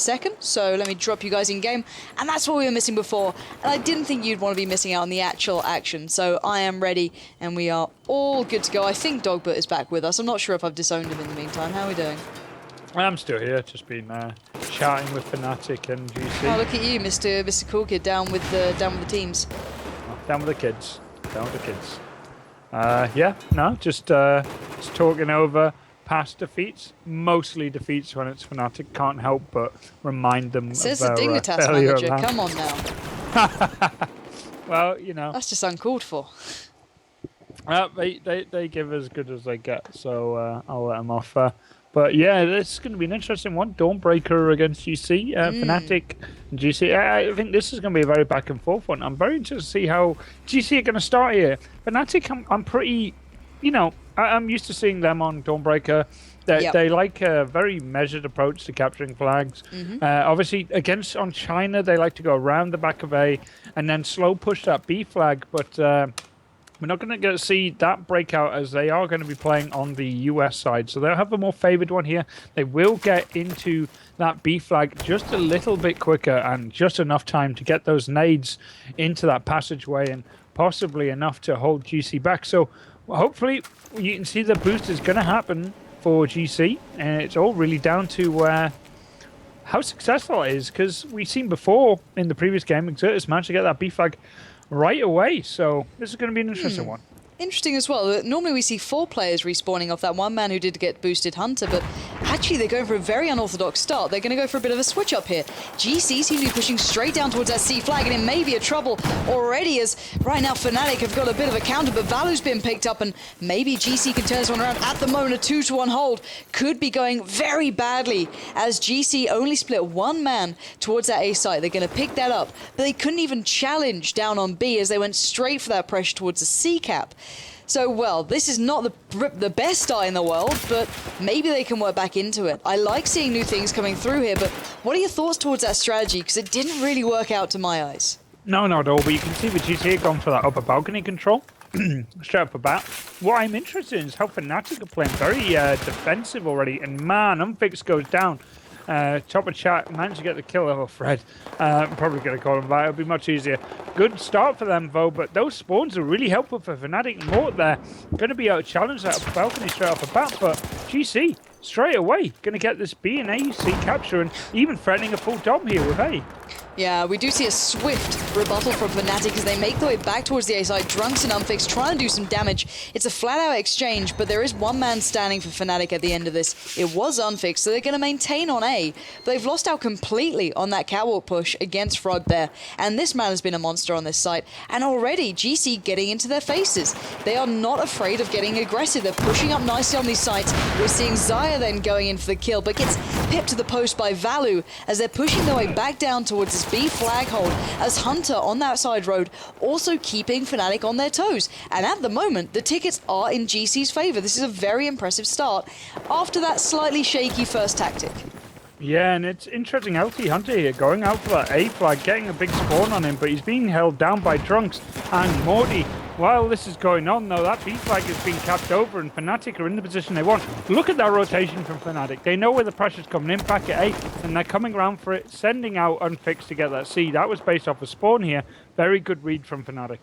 second, so let me drop you guys in game, and that's what we were missing before, and I didn't think you'd want to be missing out on the actual action, so I am ready and we are all good to go. I think Dogbert is back with us. I'm not sure if I've disowned him in the meantime. How are we doing? I'm still here, just been chatting with Fnatic and GC. Oh, look at you, Mr. Cool Kid, down with the teams. Down with the kids. Down with the kids. Yeah, no, just talking over past defeats, mostly defeats when it's Fnatic. Can't help but remind them Says of the their Dignitas failure manager. last. Come on now. Well, you know. That's just uncalled for. They give as good as they get, so I'll let them off. But yeah, this is going to be an interesting one. Dawnbreaker against GC, Fnatic and GC. I think this is going to be a very back and forth one. I'm very interested to see how GC are going to start here. Fnatic, I'm pretty, you know, I'm used to seeing them on Dawnbreaker. They like a very measured approach to capturing flags. Obviously, on China, they like to go around the back of A and then slow push that B flag. But we're not going to get to see that breakout as they are going to be playing on the US side. So they'll have a more favored one here. They will get into that B flag just a little bit quicker and just enough time to get those nades into that passageway and possibly enough to hold GC back. So hopefully you can see the boost is going to happen for GC, and it's all really down to how successful it is, because we've seen before in the previous game, Exertus managed to get that B flag right away, so this is going to be an interesting one. Interesting as well. Normally we see 4 players respawning off that one man who did get boosted Hunter, but actually they're going for a very unorthodox start. They're going to go for a bit of a switch up here. GC seem to be pushing straight down towards that C flag, and it may be a trouble already, as right now Fnatic have got a bit of a counter, but Valu's been picked up, and maybe GC can turn this one around. At the moment, a 2-to-1 hold could be going very badly, as GC only split 1 man towards that A site. They're going to pick that up, but they couldn't even challenge down on B as they went straight for that pressure towards the C cap. So, well, this is not the best start in the world, but maybe they can work back into it. I like seeing new things coming through here, but what are your thoughts towards that strategy? Because it didn't really work out to my eyes. No, not at all, but you can see with GTA gone for that upper balcony control straight off the bat. What I'm interested in is how Fnatic are playing very defensive already, and man, Unfix goes down. Top of chat, managed to get the kill over Fred. I'm probably going to call him back. It'll be much easier. Good start for them, though, but those spawns are really helpful for Fnatic. Mort there going to be able to challenge that balcony straight off the bat, but GC straight away going to get this B and A C capture and even threatening a full dom here with A. Yeah, we do see a swift rebuttal from Fnatic as they make their way back towards the A side. Drunks and Unfix trying to do some damage. It's a flat-out exchange, but there is 1 man standing for Fnatic at the end of this. It was Unfix, so they're going to maintain on A, but they've lost out completely on that catwalk push against Frog there. And this man has been a monster on this site, and already GC getting into their faces. They are not afraid of getting aggressive. They're pushing up nicely on these sites. We're seeing Xayah then going in for the kill, but gets pipped to the post by Valu as they're pushing their way back down towards this B flag hold, as Hunter on that side road also keeping Fnatic on their toes. And at the moment, the tickets are in GC's favor. This is a very impressive start after that slightly shaky first tactic. Yeah, and it's interesting, LT Hunter here going out for that A flag, getting a big spawn on him, but he's being held down by Drunks and Morty. While this is going on, though, that B flag is being capped over and Fnatic are in the position they want. Look at that rotation from Fnatic. They know where the pressure's coming in, back at A, and they're coming around for it, sending out Unfixed to get that C. That was based off a spawn here. Very good read from Fnatic.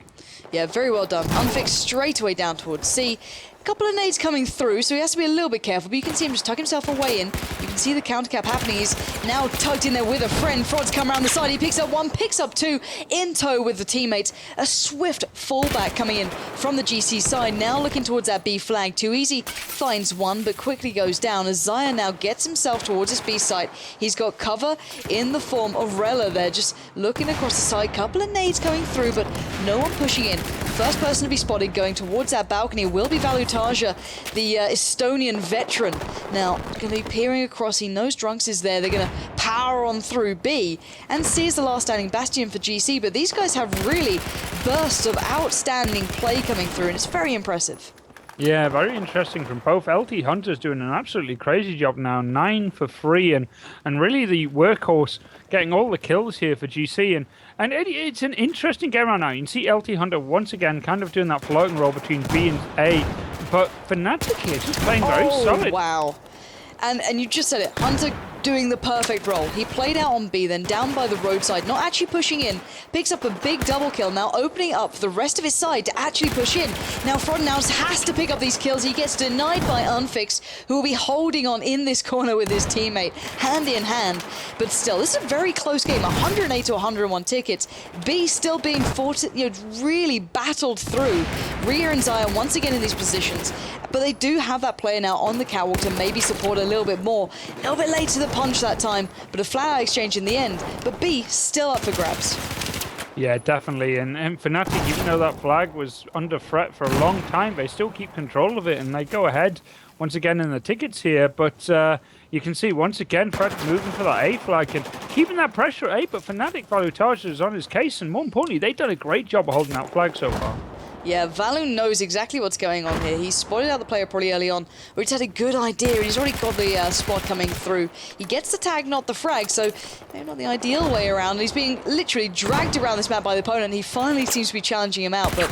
Yeah, very well done. Unfixed straight away down towards C. Couple of nades coming through, so he has to be a little bit careful, but you can see him just tuck himself away in. You can see the counter cap happening. He's now tugged in there with a friend. Frod's come around the side. He picks up 1, picks up 2, in tow with the teammates. A swift fallback coming in from the GC side. Now looking towards that B flag. Too easy finds 1, but quickly goes down as Xayah now gets himself towards his B site. He's got cover in the form of Rella there, just looking across the side. Couple of nades coming through, but no one pushing in. First person to be spotted going towards that balcony will be Valutaja, the Estonian veteran. Now, going to be peering across. He knows Drunks is there. They're going to power on through B. And C is the last standing bastion for GC, but these guys have really bursts of outstanding play coming through, and it's very impressive. Yeah, very interesting from both. LT Hunter's doing an absolutely crazy job now, 9 for 3, and really the workhorse getting all the kills here for GC. And it's an interesting game right now. You can see LT Hunter once again kind of doing that floating role between B and A, but Fnatic here just playing very solid. Wow. And you just said it, Hunter doing the perfect role. He played out on B, then down by the roadside, not actually pushing in, picks up a big double kill, now opening up for the rest of his side to actually push in. Now Frod now has to pick up these kills. He gets denied by Unfix, who will be holding on in this corner with his teammate, hand in hand. But still, this is a very close game, 108 to 101 tickets. B still being fought, really battled through. Rhea and Zion once again in these positions, but they do have that player now on the catwalk to maybe support a little bit more. A little bit late to the punch that time, but a flat-out exchange in the end. But B still up for grabs. Yeah, definitely. And Fnatic, even though that flag was under threat for a long time, they still keep control of it, and they go ahead once again in the tickets here. But you can see once again Fred moving for that A flag and keeping that pressure at A. But Fnatic, Valutage is on his case, and more importantly, they've done a great job of holding that flag so far. Yeah, Valu knows exactly what's going on here. He spotted out the player pretty early on, or he's had a good idea, and he's already got the spot coming through. He gets the tag, not the frag, so maybe not the ideal way around. He's being literally dragged around this map by the opponent. He finally seems to be challenging him out, but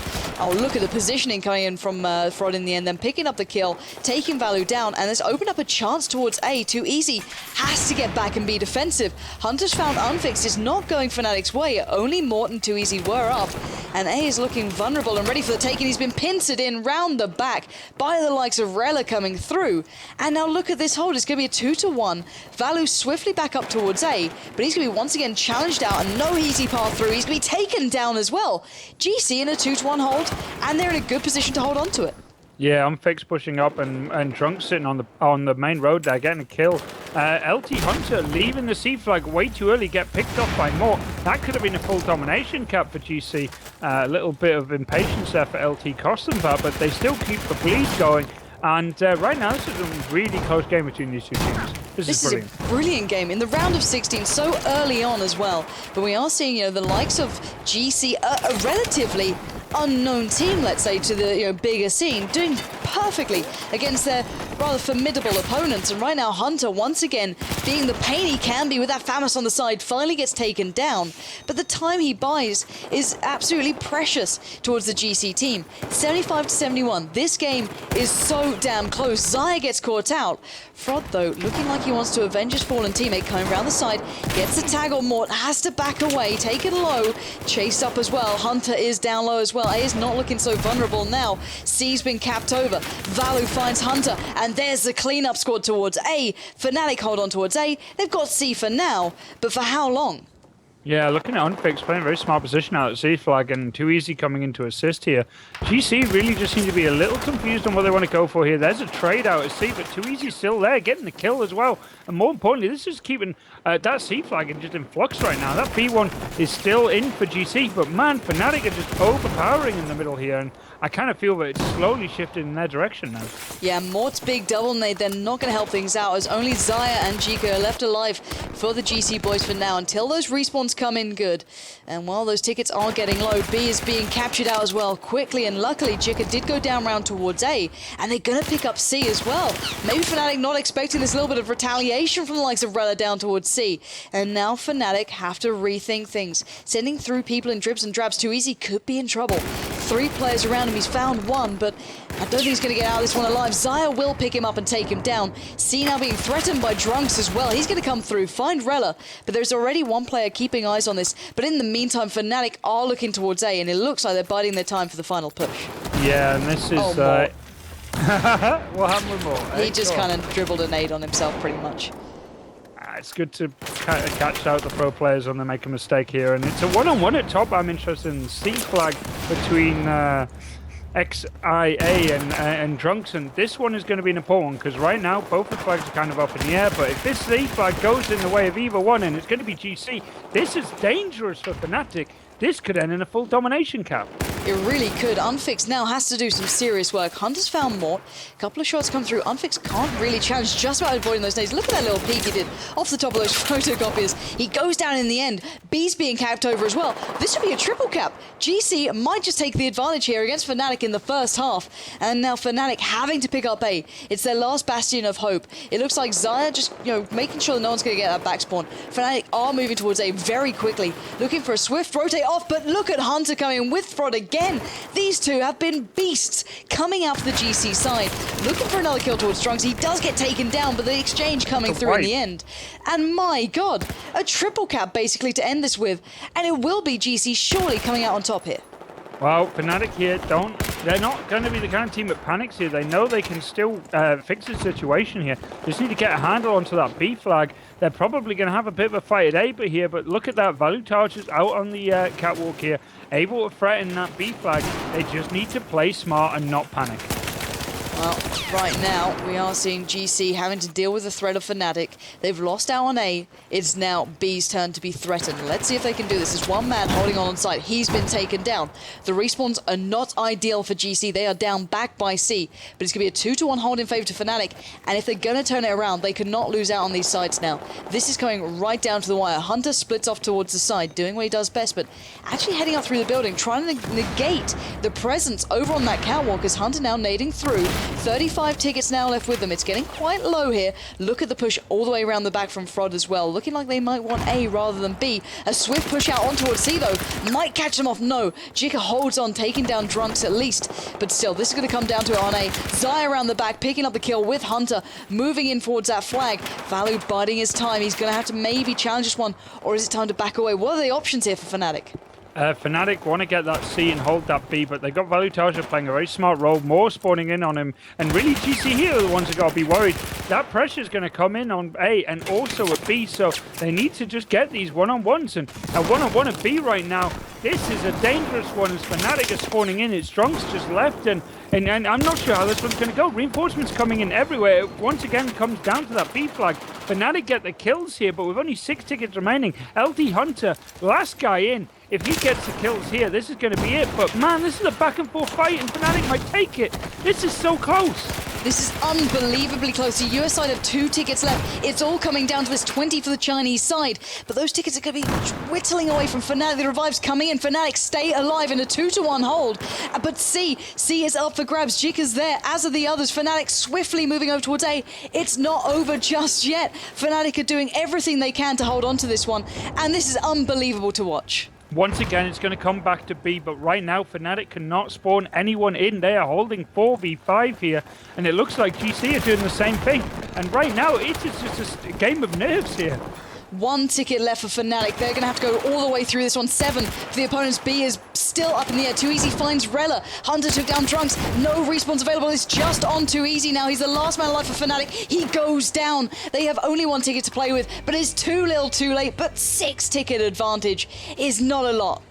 look at the positioning coming in from Frod in the end, then picking up the kill, taking Valu down, and this opened up a chance towards A. Too easy, has to get back and be defensive. Hunter's found Unfixed is not going Fnatic's way. Only Mort and Too Easy were up, and A is looking vulnerable and ready for the take, and he's been pincered in round the back by the likes of Rella coming through. And now look at this hold, it's going to be a 2-1. Valu swiftly back up towards A, but he's going to be once again challenged out and no easy path through. He's going to be taken down as well. GC in a 2-1 hold, and they're in a good position to hold on to it. Yeah, Unfix pushing up and Drunk sitting on the main road there, getting a kill. LT Hunter leaving the C flag way too early, get picked off by Mort. That could have been a full domination cap for GC. A little bit of impatience there for LT cost them that, but they still keep the bleed going. And right now, this is a really close game between these two teams. This is brilliant. A brilliant game in the round of 16, so early on as well. But we are seeing, the likes of GC, a relatively unknown team, let's say, to the bigger scene, doing perfectly against their rather formidable opponents. And right now, Hunter, once again, being the pain he can be with that Famous on the side, finally gets taken down. But the time he buys is absolutely precious towards the GC team. 75 to 71. This game is so damn close. Zaya gets caught out. Frod, though, looking like he wants to avenge his fallen teammate, coming around the side, gets the tag on Mort, has to back away, taken low, chased up as well. Hunter is down low as well. A is not looking so vulnerable now. C's been capped over. Valu finds Hunter, and there's the cleanup squad towards A. Fnatic hold on towards A. They've got C for now, but for how long? Yeah, looking at Unfix, playing a very smart position out at C flag, and Too Easy coming in to assist here. GC really just seem to be a little confused on what they want to go for here. There's a trade out at C, but Too Easy still there, getting the kill as well. And more importantly, this is keeping that C flag just in flux right now. That B1 is still in for GC, but man, Fnatic are just overpowering in the middle here, and I kind of feel that it's slowly shifted in their direction now. Yeah, Mort's big double nade, they're not going to help things out, as only Zaya and Jika are left alive for the GC boys for now, until those respawns come in good. And while those tickets are getting low, B is being captured out as well quickly, and luckily Jika did go down round towards A, and they're going to pick up C as well. Maybe Fnatic not expecting this little bit of retaliation from the likes of Rella down towards C, and now Fnatic have to rethink things. Sending through people in dribs and drabs, Too Easy could be in trouble. 3 players around him, he's found one, but I don't think he's going to get out of this one alive. Zaya will pick him up and take him down. C now being threatened by Drunks as well. He's going to come through, find Rella, but there's already one player keeping eyes on this. But in the meantime, Fnatic are looking towards A, and it looks like they're biding their time for the final push. Yeah, and this is... Mort. What happened with Mort? He just kind of dribbled a nade on himself, pretty much. It's good to catch out the pro players when they make a mistake here, and it's a one-on-one at top. I'm interested in C flag between XIA and Drunks, and this one is going to be an important one because right now both the flags are kind of up in the air, but if this C flag goes in the way of either one, and it's going to be GC, this is dangerous for Fnatic. This could end in a full domination cap. It really could. Unfix now has to do some serious work. Hunter's found Mort. A couple of shots come through. Unfix can't really challenge, just about avoiding those nades. Look at that little peek he did off the top of those photocopiers. He goes down in the end. B's being capped over as well. This would be a triple cap. GC might just take the advantage here against Fnatic in the first half. And now Fnatic having to pick up A. It's their last bastion of hope. It looks like Zaya just, making sure that no one's going to get that back spawn. Fnatic are moving towards A very quickly, looking for a swift rotate. off, but look at Hunter coming with Frod again. These two have been beasts coming out for the GC side. Looking for another kill towards Strunks. He does get taken down, but the exchange coming through in the end. And my God, a triple cap basically to end this with. And it will be GC surely coming out on top here. Well, Fnatic here they're not going to be the kind of team that panics here. They know they can still fix the situation here. Just need to get a handle onto that B flag. They're probably going to have a bit of a fight at A here, but look at that. Value Chargers out on the catwalk here, able to threaten that B flag. They just need to play smart and not panic. Well, right now, we are seeing GC having to deal with the threat of Fnatic. They've lost out on A. It's now B's turn to be threatened. Let's see if they can do this. There's one man holding on site. He's been taken down. The respawns are not ideal for GC. They are down back by C. But it's going to be a 2-1 hold in favor to Fnatic. And if they're going to turn it around, they cannot lose out on these sides now. This is going right down to the wire. Hunter splits off towards the side, doing what he does best, but actually heading up through the building, trying to negate the presence over on that catwalk as Hunter now nading through. 35 tickets now left with them. It's getting quite low here. Look at the push all the way around the back from Frod as well. Looking like they might want A rather than B. A swift push out on towards C though. Might catch them off. No. Jika holds on, taking down Drunks at least. But still, this is going to come down to it on A. Zai around the back, picking up the kill with Hunter. Moving in towards that flag. Value biding his time. He's going to have to maybe challenge this one. Or is it time to back away? What are the options here for Fnatic? Fnatic want to get that C and hold that B, but they got Value Tarja playing a very smart role, more spawning in on him, and really GC here are the ones that got to be worried. That pressure is going to come in on A and also at B, so they need to just get these one-on-ones, and a one-on-one at B right now, this is a dangerous one as Fnatic is spawning in. It's Strunks just left, and I'm not sure how this one's going to go. Reinforcements coming in everywhere. It once again comes down to that B flag. Fnatic get the kills here, but with only 6 tickets remaining, LT Hunter, last guy in. If he gets the kills here, this is going to be it. But man, this is a back and forth fight and Fnatic might take it. This is so close. This is unbelievably close. The US side have 2 tickets left. It's all coming down to this 20 for the Chinese side. But those tickets are going to be whittling away from Fnatic. The revives coming in. Fnatic stay alive in a 2-1 hold. But C is up for grabs. Jika's there, as are the others. Fnatic swiftly moving over towards A. It's not over just yet. Fnatic are doing everything they can to hold on to this one. And this is unbelievable to watch. Once again, it's going to come back to B, but right now, Fnatic cannot spawn anyone in. They are holding 4v5 here, and it looks like GC are doing the same thing. And right now, it is just a game of nerves here. 1 ticket left for Fnatic. They're going to have to go all the way through this one. 7 for the opponents. B is still up in the air. Too Easy finds Rella. Hunter took down Drunks. No respawns available. It's just on Too Easy now. He's the last man alive for Fnatic. He goes down. They have only 1 ticket to play with, but it's too little too late. But 6 ticket advantage is not a lot.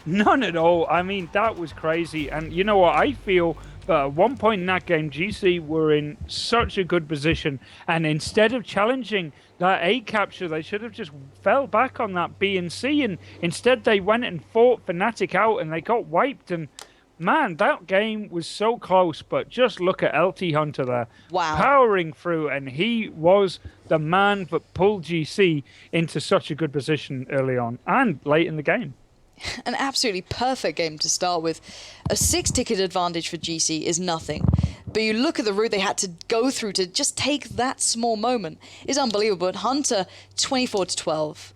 None at all. I mean, that was crazy. And you know what? I feel at one point in that game, GC were in such a good position. And instead of challenging that A capture, they should have just fell back on that B and C. And instead, they went and fought Fnatic out and they got wiped. And man, that game was so close. But just look at LT Hunter there. Wow. Powering through. And he was the man that pulled GC into such a good position early on and late in the game. An absolutely perfect game to start with. A 6 ticket advantage for GC is nothing. But you look at the route they had to go through to just take that small moment is unbelievable. But Hunter, 24-12.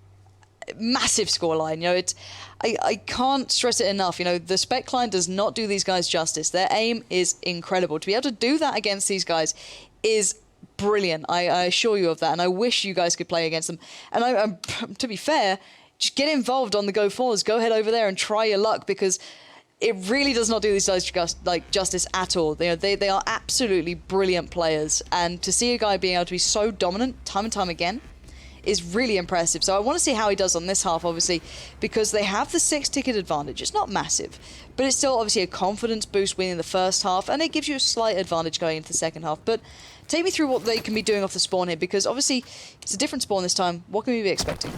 Massive scoreline. You know, I can't stress it enough. You know, the Spec client does not do these guys justice. Their aim is incredible. To be able to do that against these guys is brilliant. I assure you of that. And I wish you guys could play against them. And to be fair, just get involved on the go forwards. Go ahead over there and try your luck because it really does not do these guys justice at all. They are absolutely brilliant players. And to see a guy being able to be so dominant time and time again is really impressive. So I want to see how he does on this half, obviously, because they have the 6 ticket advantage. It's not massive, but it's still obviously a confidence boost winning the first half, and it gives you a slight advantage going into the second half. But take me through what they can be doing off the spawn here, because obviously it's a different spawn this time. What can we be expecting?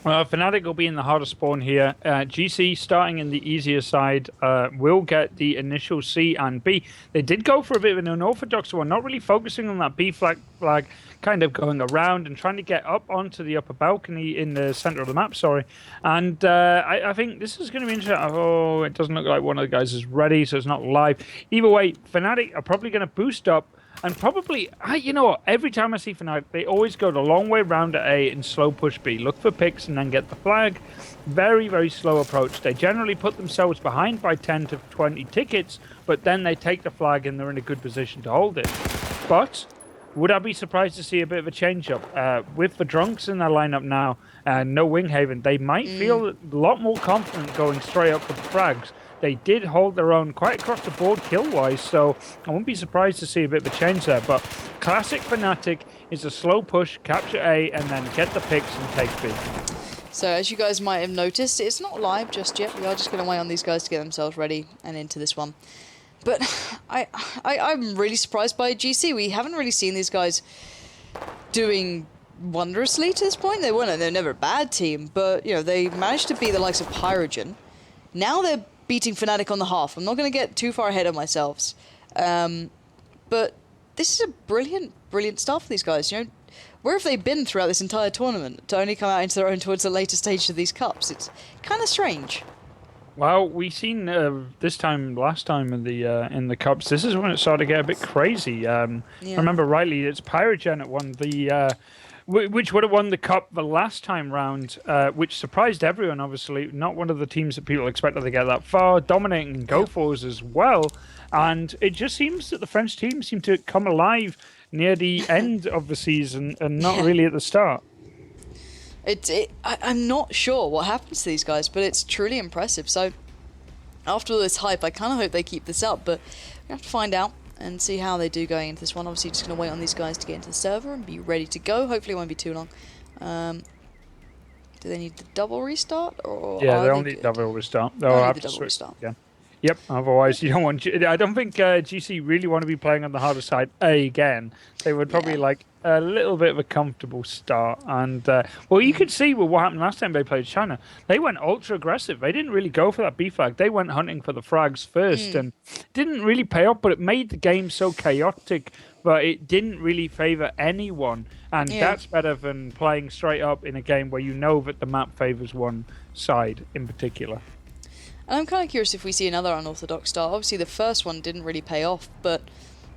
Fnatic will be in the harder spawn here. GC, starting in the easier side, will get the initial C and B. They did go for a bit of an unorthodox one, not really focusing on that B flag, kind of going around and trying to get up onto the upper balcony in the center of the map, And I think this is going to be interesting. Oh, it doesn't look like one of the guys is ready, so it's not live. Either way, Fnatic are probably going to boost up And probably, you know what, every time I see Fnatic, they always go the long way round at A and slow push B. Look for picks and then get the flag. Very, very slow approach. They generally put themselves behind by 10 to 20 tickets, but then they take the flag and they're in a good position to hold it. But would I be surprised to see a bit of a change-up? With the Drunks in their lineup now, and no Winghaven, they might feel a lot more confident going straight up for the frags. They did hold their own quite across the board kill-wise, so I wouldn't be surprised to see a bit of a change there. But classic Fnatic is a slow push, capture A, and then get the picks and take B. So as you guys might have noticed, it's not live just yet. We are just going to wait on these guys to get themselves ready and into this one. But I'm really surprised by GC. We haven't really seen these guys doing wondrously to this point. They're never a bad team, but you know, they managed to beat the likes of Pyrogen. Now they're beating Fnatic on the half. I'm not going to get too far ahead of myself. But this is a brilliant start for these guys. You know, where have they been throughout this entire tournament to only come out into their own towards the later stage of these cups? It's kind of strange. Well, we've seen last time in the cups. This is when it started to get a bit crazy. I remember rightly, it's Pyrogen that won the, which would have won the cup the last time round, which surprised everyone. Obviously, not one of the teams that people expected to get that far, dominating in Go4s as well. And it just seems that the French team seem to come alive near the end of the season and not really at the start. I'm not sure what happens to these guys, but it's truly impressive. So after all this hype, I kind of hope they keep this up, but we have to find out and see how they do going into this one. Obviously, just going to wait on these guys to get into the server and be ready to go. Hopefully, it won't be too long. Do they need the double restart? Or yeah, they'll need double restart. They'll have to switch. Yeah. Yep, otherwise you don't want... I don't think GC really want to be playing on the harder side again. They would probably like a little bit of a comfortable start. And, well, you could see with what happened last time they played China. They went ultra aggressive. They didn't really go for that B flag. They went hunting for the frags first and didn't really pay off, but it made the game so chaotic, but it didn't really favor anyone. And that's better than playing straight up in a game where you know that the map favors one side in particular. And I'm kind of curious if we see another unorthodox start. Obviously, the first one didn't really pay off, but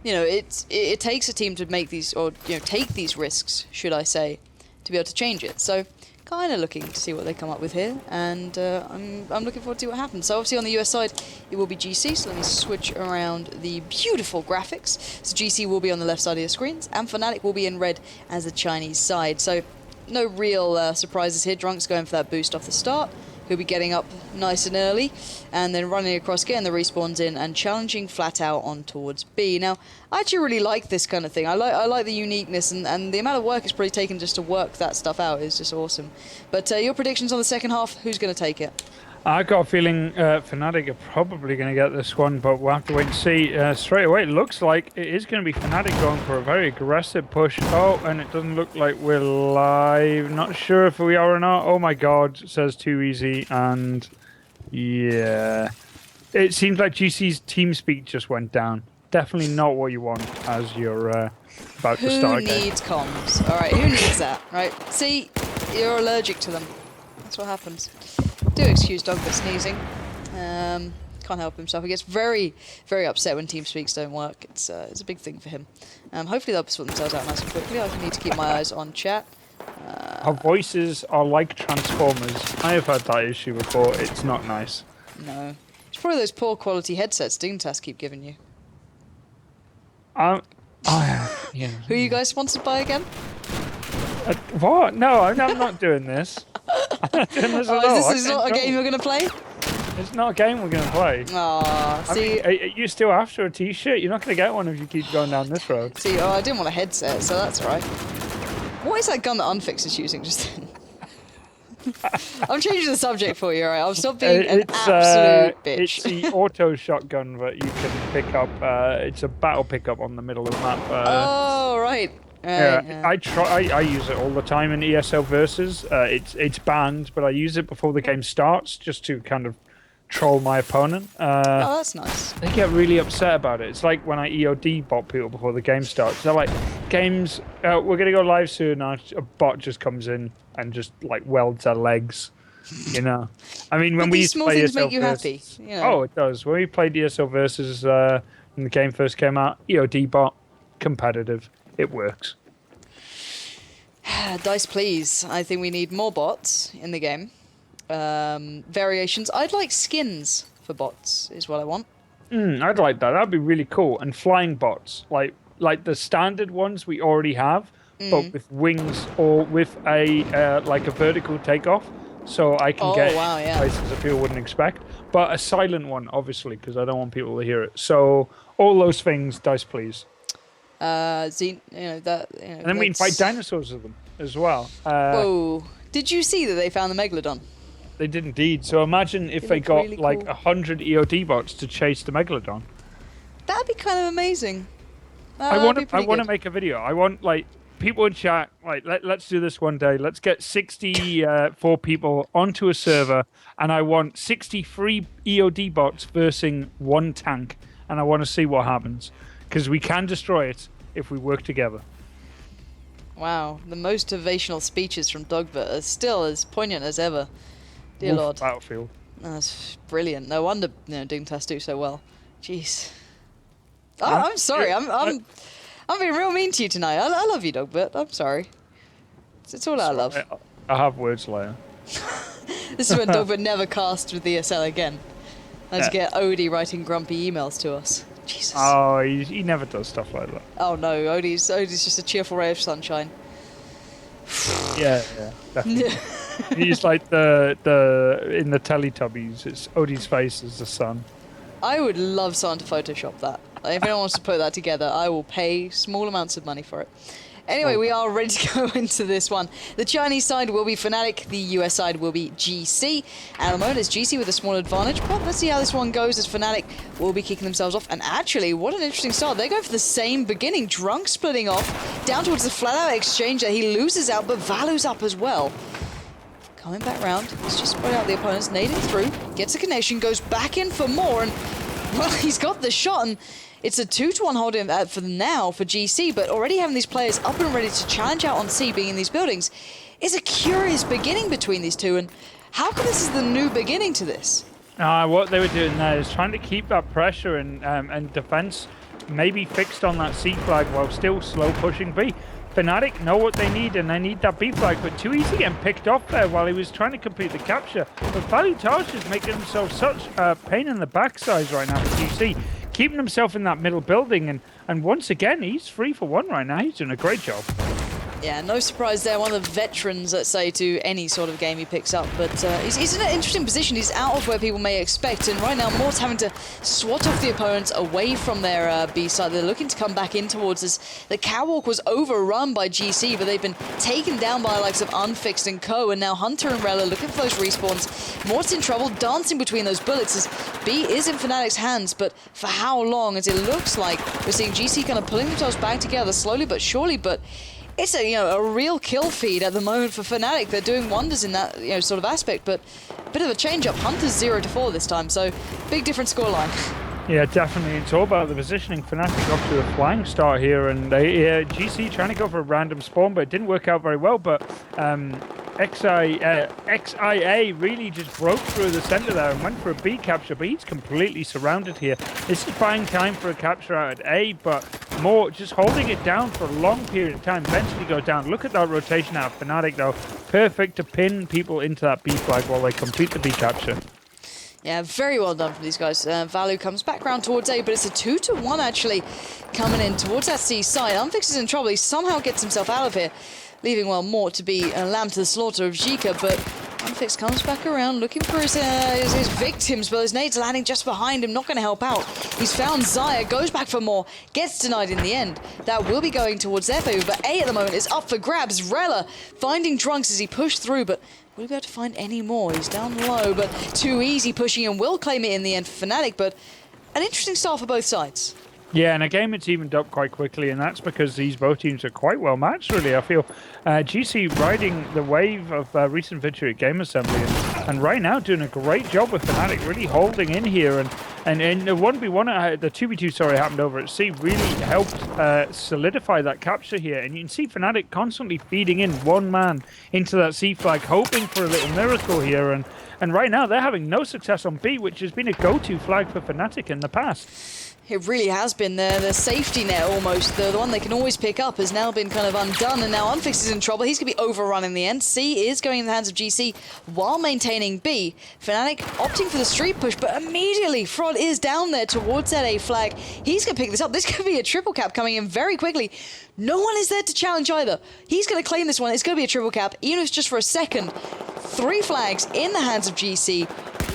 you know, it takes a team to make these, or you know, take these risks, should I say, to be able to change it. So, kind of looking to see what they come up with here, and I'm looking forward to see what happens. So, obviously, on the US side, it will be GC. So let me switch around the beautiful graphics. So GC will be on the left side of your screens, and Fnatic will be in red as the Chinese side. So, no real surprises here. Drunk's going for that boost off the start. He'll be getting up nice and early and then running across, getting the respawns in and challenging flat out on towards B. Now, I actually really like this kind of thing. I like the uniqueness and the amount of work it's probably taken just to work that stuff out is just awesome. But your predictions on the second half, who's going to take it? I got a feeling Fnatic are probably going to get this one, but we'll have to wait and see. Straight away, it looks like it is going to be Fnatic going for a very aggressive push. Oh, and it doesn't look like we're live. Not sure if we are or not. Oh my god, it says too easy, and yeah. It seems like GC's TeamSpeak just went down. Definitely not what you want as you're about to start again. Who needs comms? Alright, who needs that? Right, see, you're allergic to them. That's what happens. Do excuse Dog for sneezing. Can't help himself. He gets very, very upset when TeamSpeaks don't work. It's a big thing for him. Hopefully they'll sort themselves out nice and quickly. I need to keep my eyes on chat. Our voices are like Transformers. I have had that issue before. It's not nice. No. It's probably those poor quality headsets Dignitas keep giving you. Yeah. Who are you guys sponsored by again? What? No, I'm not doing this. I'm not doing this at all. This is not a game you're going to play? It's not a game we're going to play. Aw, see... I mean, you still after a t-shirt? You're not going to get one if you keep going down this road. See, I didn't want a headset, so that's alright. What is that gun that Unfix is using just then? I'm changing the subject for you, alright? I'll stop being an absolute bitch. It's the auto shotgun that you can pick up. It's a battle pickup on the middle of the map. Oh, right. Yeah, I use it all the time in ESL versus. It's banned, but I use it before the game starts just to kind of troll my opponent. Oh, that's nice. They get really upset about it. It's like when I EOD bot people before the game starts. They're like, games, we're gonna go live soon. And a bot just comes in and just like welds our legs. You know, I mean, when we used to play things ESL make you versus, happy. You know? Oh, it does. When we played ESL versus when the game first came out, EOD bot competitive. It works. Dice, please. I think we need more bots in the game. Variations. I'd like skins for bots, is what I want. I'd like that. That'd be really cool. And flying bots, like the standard ones we already have, but with wings or with a like a vertical takeoff, so I can get places that people wouldn't expect. But a silent one, obviously, because I don't want people to hear it. So all those things, Dice, please. And then we can fight dinosaurs with them as well. Whoa! Did you see that they found the Megalodon? They did indeed. So imagine if they got really like 100 EOD bots to chase the Megalodon. That'd be kind of amazing. I want to make a video. I want like people in chat. Like let's do this one day. Let's get 64 people onto a server, and I want 63 EOD bots versus one tank, and I want to see what happens because we can destroy it if we work together. Wow, the motivational speeches from Dogbert are still as poignant as ever. Dear Lord. Battlefield. That's brilliant. No wonder Doomtast do so well. Jeez. Oh, I'm sorry. I'm being real mean to you tonight. I love you, Dogbert. I'm sorry. It's all out of love. I have words, Leia. This is when Dogbert never cast with ESL again. Let's get Odie writing grumpy emails to us. Jesus. Oh, he never does stuff like that. Oh no, Odie's just a cheerful ray of sunshine. Yeah, definitely. He's like the in the Teletubbies. It's Odie's face is the sun. I would love someone to Photoshop that. Like, if anyone wants to put that together, I will pay small amounts of money for it. Anyway, we are ready to go into this one. The Chinese side will be Fnatic, the US side will be GC. And at the moment, it's GC with a small advantage, but let's see how this one goes as Fnatic will be kicking themselves off. And actually, what an interesting start. They go for the same beginning. Drunk splitting off, down towards the flat-out exchange that he loses out, but Valu's up as well. Coming back round, he's just spread out the opponents, nading through, gets a connection, goes back in for more, and, well, he's got the shot, and it's a 2-1 hold in for now for GC, but already having these players up and ready to challenge out on C, being in these buildings, is a curious beginning between these two, and how come this is the new beginning to this? What they were doing there is trying to keep that pressure and defense maybe fixed on that C flag while still slow pushing B. Fnatic know what they need, and they need that B flag, but too easy getting picked off there while he was trying to complete the capture. But Valutage is making himself such a pain in the backside right now for GC, keeping himself in that middle building, and once again, he's 3 for 1 right now. He's doing a great job. Yeah, no surprise there. One of the veterans, let's say, to any sort of game he picks up. But he's in an interesting position. He's out of where people may expect. And right now, Mort's having to swat off the opponents away from their B side. They're looking to come back in towards us. The catwalk was overrun by GC, but they've been taken down by the likes of Unfixed and Co. And now Hunter and Rella looking for those respawns. Mort's in trouble, dancing between those bullets as B is in Fnatic's hands. But for how long? As it looks like we're seeing GC kind of pulling themselves back together slowly but surely. But it's a real kill feed at the moment for Fnatic. They're doing wonders in that sort of aspect, but a bit of a change up. Hunter's 0-4 this time, so big different scoreline. Yeah, definitely. It's all about the positioning. Fnatic off to a flying start here, and GC trying to go for a random spawn, but it didn't work out very well. But XIA really just broke through the center there and went for a B capture, but he's completely surrounded here. This is buying time for a capture out at A, but more just holding it down for a long period of time. Eventually go down. Look at that rotation out of Fnatic, though. Perfect to pin people into that B flag while they complete the B capture. Yeah, very well done from these guys. Valu comes back round towards A, but it's a 2-1 actually coming in towards that C side. Unfix is in trouble. He somehow gets himself out of here, leaving, well, Mort to be a lamb to the slaughter of Zika, but Unfix comes back around looking for his victims, but his nades landing just behind him, not going to help out. He's found Zaya, goes back for more, gets denied in the end. That will be going towards their favor, but A at the moment is up for grabs. Rella finding Drunks as he pushed through, but will he be able to find any more? He's down low, but too easy pushing and will claim it in the end for Fnatic, but an interesting start for both sides. Yeah, and a game it's evened up quite quickly, and that's because these both teams are quite well matched, really. I feel GC riding the wave of recent victory at Game Assembly, and right now doing a great job with Fnatic, really holding in here. And the 1v1, the 2v2, sorry, happened over at C, really helped solidify that capture here. And you can see Fnatic constantly feeding in one man into that C flag, hoping for a little miracle here. And right now, they're having no success on B, which has been a go-to flag for Fnatic in the past. It really has been the safety net almost. The one they can always pick up has now been kind of undone, and now Unfix is in trouble. He's going to be overrun in the end. C is going in the hands of GC while maintaining B. Fnatic opting for the street push, but immediately Frod is down there towards that A flag. He's going to pick this up. This could be a triple cap coming in very quickly. No one is there to challenge either. He's going to claim this one. It's going to be a triple cap, even if it's just for a second. 3 flags in the hands of GC.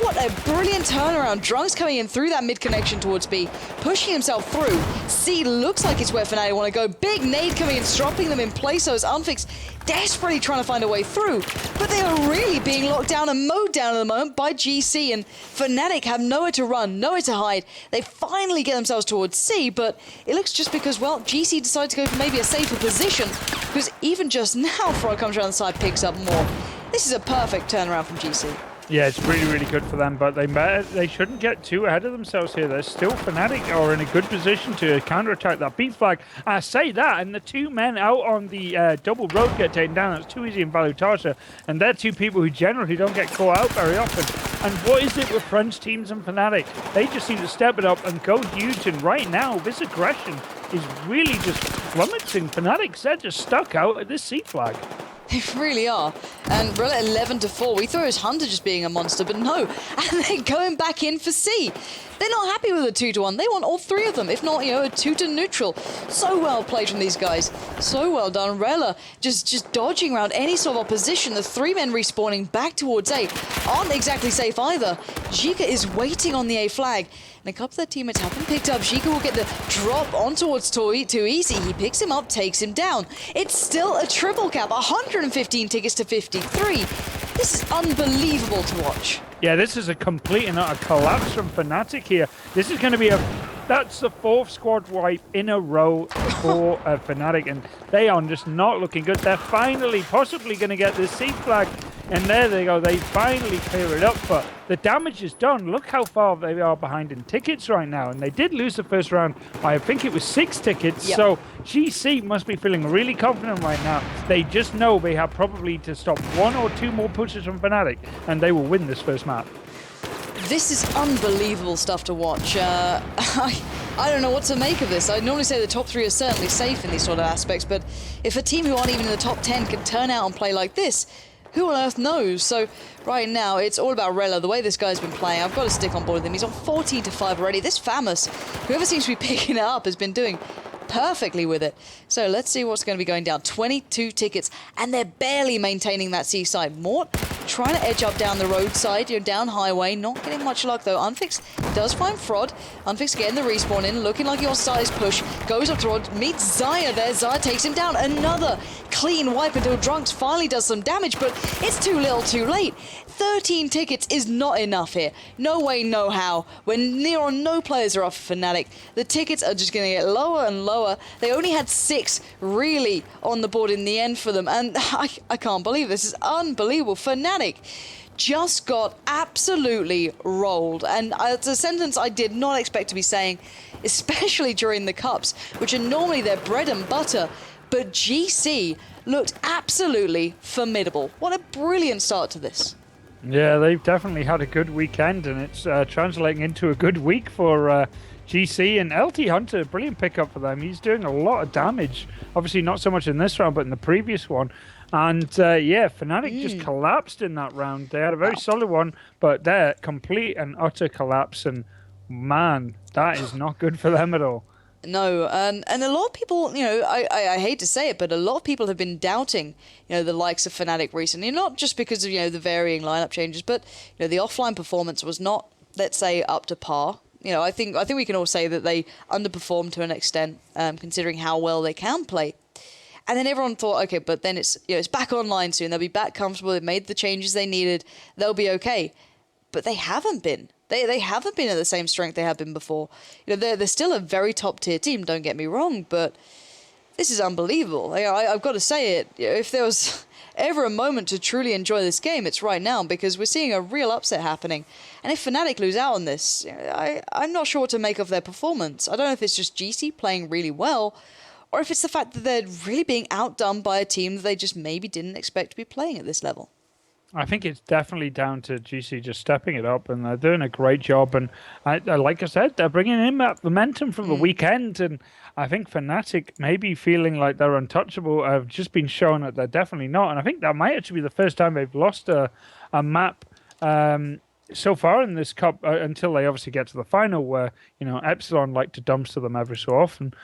What a brilliant turnaround. Drunk's coming in through that mid connection towards B, pushing himself through. C looks like it's where Fnatic want to go. Big nade coming in, dropping them in place. So is Unfix desperately trying to find a way through. But they are really being locked down and mowed down at the moment by GC. And Fnatic have nowhere to run, nowhere to hide. They finally get themselves towards C, but it looks just because, well, GC decided to go for maybe a safer position. Because even just now, Frog comes around the side, picks up more. This is a perfect turnaround from GC. Yeah, it's really, really good for them, but they shouldn't get too ahead of themselves here. They're still Fnatic are in a good position to counterattack that B flag. I say that, and the 2 men out on the double road get taken down. That's too easy in Valutasha, and they're 2 people who generally don't get caught out very often. And what is it with French teams and Fnatic? They just seem to step it up and go huge, and right now, this aggression is really just flummoxing Fnatic. They're just stuck out at this C flag. They really are. And Rella 11-4. We thought it was Hunter just being a monster, but no. And they're going back in for C. They're not happy with a 2-1. They want all 3 of them, if not, you know, a 2 to neutral. So well played from these guys. So well done. Rella just dodging around any sort of opposition. The 3 men respawning back towards A aren't exactly safe either. Zika is waiting on the A flag. And a couple of their teammates haven't picked up. Zika will get the drop on towards Too Easy. He picks him up, takes him down. It's still a triple cap. 115 tickets to 53. This is unbelievable to watch. Yeah, this is a complete and utter collapse from Fnatic here. This is going to be that's the 4th squad wipe in a row for Fnatic, and they are just not looking good. They're finally possibly going to get this C flag, and there they go. They finally clear it up, but the damage is done. Look how far they are behind in tickets right now, and they did lose the first round by, I think it was 6 tickets. Yep. So GC must be feeling really confident right now. They just know they have probably to stop 1 or 2 more pushes from Fnatic, and they will win this first map. This is unbelievable stuff to watch. I don't know what to make of this. I'd normally say the top 3 are certainly safe in these sort of aspects, but if a team who aren't even in the top 10 can turn out and play like this, who on earth knows? So right now, it's all about Rella. The way this guy's been playing, I've got to stick on board with him. He's on 14-5 already. This Famous, whoever seems to be picking it up, has been doing perfectly with it. So let's see what's going to be going down. 22 tickets, and they're barely maintaining that seaside. Mort trying to edge up down the roadside, you know, down highway, not getting much luck though. Unfix does find Frod. Unfix getting the respawn in, looking like he wants to start his push. Goes up to Rod, meets Zaya there. Zaya takes him down. Another clean wipe until Drunks finally does some damage, but it's too little too late. 13 tickets is not enough here. No way, no how. When near on no players are off for Fnatic, the tickets are just going to get lower and lower. They only had 6 really on the board in the end for them, and I can't believe this. Is unbelievable. Fnatic just got absolutely rolled, and it's a sentence I did not expect to be saying, especially during the cups, which are normally their bread and butter. But GC looked absolutely formidable. What a brilliant start to this. Yeah, they've definitely had a good weekend, and it's translating into a good week for GC. And LT Hunter, brilliant pickup for them. He's doing a lot of damage. Obviously not so much in this round, but in the previous one. And yeah, Fnatic just collapsed in that round. They had a very solid one, but they're complete and utter collapse. And man, that is not good for them at all. No, and a lot of people, you know, I hate to say it, but a lot of people have been doubting, you know, the likes of Fnatic recently, not just because of, you know, the varying lineup changes, but, you know, the offline performance was not, let's say, up to par. You know, I think we can all say that they underperformed to an extent, considering how well they can play. And then everyone thought, okay, but then it's, you know, it's back online soon. They'll be back comfortable. They've made the changes they needed. They'll be okay. But they haven't been. They haven't been at the same strength they have been before. You know, they're still a very top tier team. Don't get me wrong, but this is unbelievable. I've got to say it. You know, if there was ever a moment to truly enjoy this game, it's right now, because we're seeing a real upset happening. And if Fnatic lose out on this, you know, I'm not sure what to make of their performance. I don't know if it's just GC playing really well, or if it's the fact that they're really being outdone by a team that they just maybe didn't expect to be playing at this level. I think it's definitely down to GC just stepping it up, and they're doing a great job. And like I said, they're bringing in that momentum from the weekend. And I think Fnatic, maybe feeling like they're untouchable, have just been shown that they're definitely not. And I think that might actually be the first time they've lost a map so far in this cup, until they obviously get to the final, where Epsilon like to dumpster them every so often.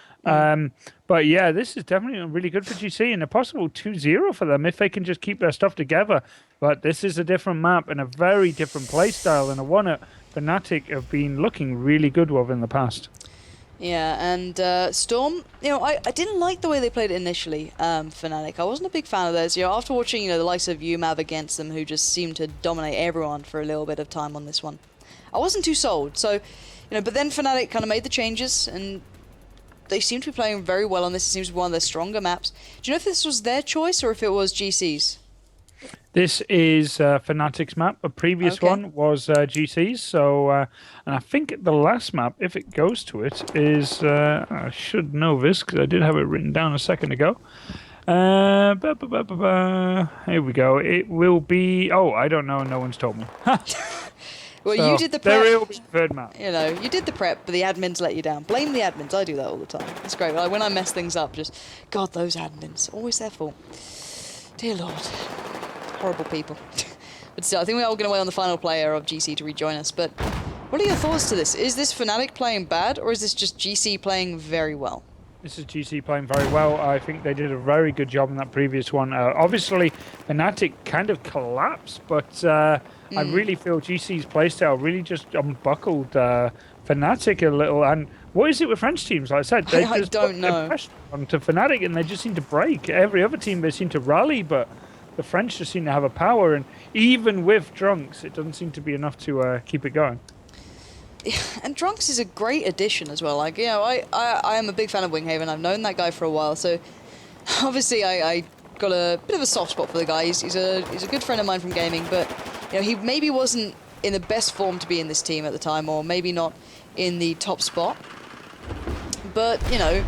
But yeah, this is definitely really good for GC, and a possible 2-0 for them if they can just keep their stuff together. But this is a different map and a very different play style, and a one that Fnatic have been looking really good with in the past. Yeah, and Storm, I didn't like the way they played it initially, Fnatic. I wasn't a big fan of theirs. After watching, the likes of UMAV against them, who just seemed to dominate everyone for a little bit of time on this one, I wasn't too sold. So, but then Fnatic kind of made the changes, and they seem to be playing very well on this. It seems to be one of their stronger maps. Do you know if this was their choice or if it was GC's? This is Fnatic's map. A previous one was GC's. So, and I think the last map, if it goes to it, is I should know this because I did have it written down a second ago. Here we go. It will be. Oh, I don't know. No one's told me. Well, so, you did the prep. There will be third map. You did the prep, but the admins let you down. Blame the admins. I do that all the time. It's great. Like, when I mess things up, God, those admins. Always their fault. Dear Lord. Horrible people. But still, I think we're all going to wait on the final player of GC to rejoin us. But what are your thoughts to this? Is this Fnatic playing bad, or is this just GC playing very well? This is GC playing very well. I think they did a very good job in that previous one. Obviously, Fnatic kind of collapsed, but I really feel GC's playstyle really just unbuckled Fnatic a little. And what is it with French teams? Like I said, they I just don't know. Pressure onto Fnatic, and they just seem to break. Every other team, they seem to rally, but the French just seem to have a power. And even with Drunks, it doesn't seem to be enough to keep it going. And Drunks is a great addition as well. Like, I am a big fan of Winghaven. I've known that guy for a while, so obviously I got a bit of a soft spot for the guy. He's a good friend of mine from gaming, but he maybe wasn't in the best form to be in this team at the time, or maybe not in the top spot. But I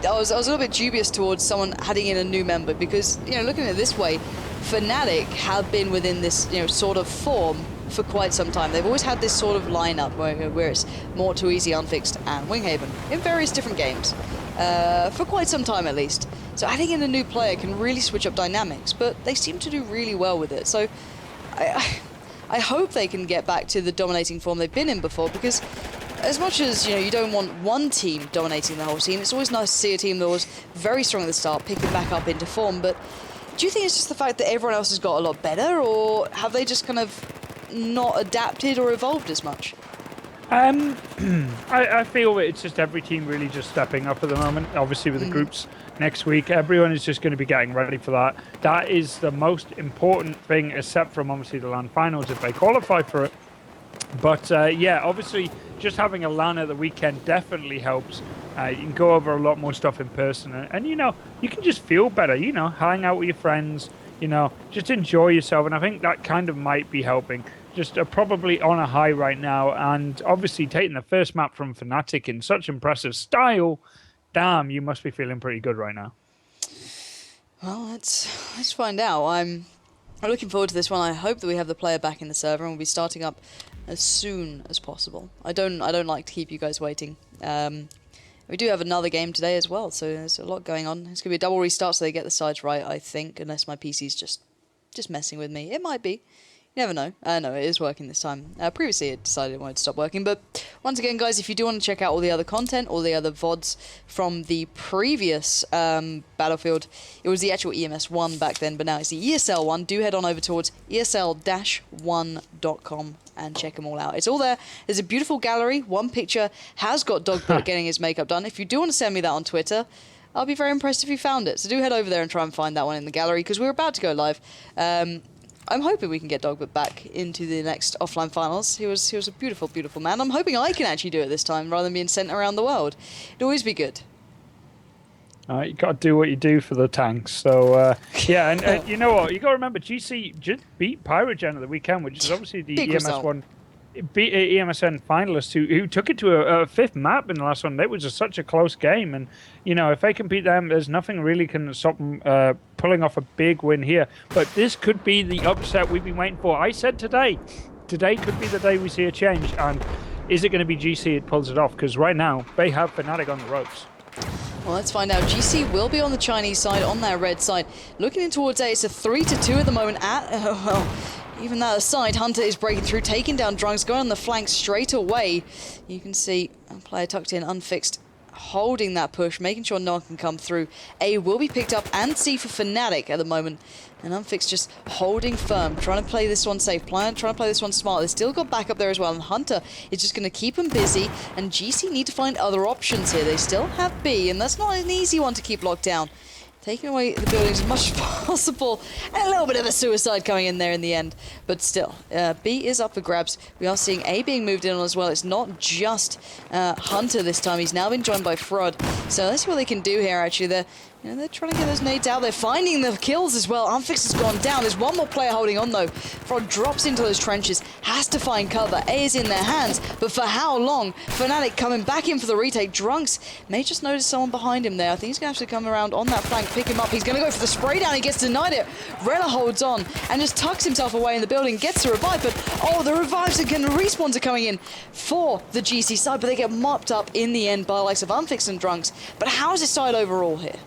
was a little bit dubious towards someone adding in a new member, because looking at it this way, Fnatic have been within this sort of form for quite some time. They've always had this sort of lineup where it's more Too Easy, Unfixed, and Winghaven in various different games for quite some time at least. So adding in a new player can really switch up dynamics, but they seem to do really well with it. So I hope they can get back to the dominating form they've been in before, because as much as you don't want one team dominating the whole team, it's always nice to see a team that was very strong at the start picking back up into form. But do you think it's just the fact that everyone else has got a lot better, or have they just kind of not adapted or evolved as much? I feel that it's just every team really just stepping up at the moment. Obviously, with the groups next week, everyone is just going to be getting ready for that. That is the most important thing, except from obviously the LAN finals if they qualify for it. But yeah, obviously, just having a LAN at the weekend definitely helps. You can go over a lot more stuff in person, and you can just feel better. Hang out with your friends. Just enjoy yourself, and I think that kind of might be helping. Just probably on a high right now, and obviously taking the first map from Fnatic in such impressive style. Damn, you must be feeling pretty good right now. Well, let's find out. I'm looking forward to this one. I hope that we have the player back in the server, and we'll be starting up as soon as possible. I don't like to keep you guys waiting. We do have another game today as well, so there's a lot going on. It's gonna be a double restart, so they get the sides right, I think, unless my PC's just messing with me. It might be. You never know. No, it is working this time. Previously, it decided it wanted to stop working. But once again, guys, if you do want to check out all the other content, all the other VODs from the previous Battlefield, it was the actual EMS 1 back then, but now it's the ESL 1. Do head on over towards esl-1.com and check them all out. It's all there. There's a beautiful gallery. One picture has got Dogbert getting his makeup done. If you do want to send me that on Twitter, I'll be very impressed if you found it. So do head over there and try and find that one in the gallery, because we're about to go live. I'm hoping we can get Dogbert back into the next offline finals. He was a beautiful, beautiful man. I'm hoping I can actually do it this time rather than being sent around the world. It'd always be good. You got to do what you do for the tanks. So, yeah, and you know what? You got to remember, GC just beat Pyrogen at the weekend, which is obviously the Big EMS result. 1. beat EMSN finalists who took it to a fifth map in the last one. It was just such a close game, and you know, if they can beat them, there's nothing really can stop them pulling off a big win here. But this could be the upset we've been waiting for. I said today could be the day we see a change, and is it going to be GC that pulls it off? Because right now they have Fnatic on the ropes. Well, let's find out. GC will be on the Chinese side, on their red side. Looking in towards A, it's a 3-2 at the moment. Even that aside, Hunter is breaking through, taking down Drunks, going on the flank straight away. You can see a player tucked in, unfixed, holding that push, making sure no one can come through. A will be picked up, and C for Fnatic at the moment. And Unfixed just holding firm, trying to play this one safe, trying to play this one smart. They still got back up there as well, and Hunter is just going to keep him busy, and GC need to find other options here. They still have B, and that's not an easy one to keep locked down. Taking away the buildings as much as possible, and a little bit of a suicide coming in there in the end. But still, B is up for grabs. We are seeing A being moved in on as well. It's not just Hunter this time. He's now been joined by Fraud. So let's see what they can do here, actually. They're trying to get those nades out. They're finding the kills as well. Unfixed has gone down. There's one more player holding on, though. Fraud drops into those trenches, has to find cover. A is in their hands, but for how long? Fnatic coming back in for the retake. Drunks may just notice someone behind him there. I think he's going to have to come around on that flank, pick him up. He's going to go for the spray down. He gets denied it. Rella holds on and just tucks himself away in the building, gets the revive, but the revives again. The respawns are coming in for the GC side, but they get mopped up in the end by the likes of Unfixed and Drunks. But how is it side overall here?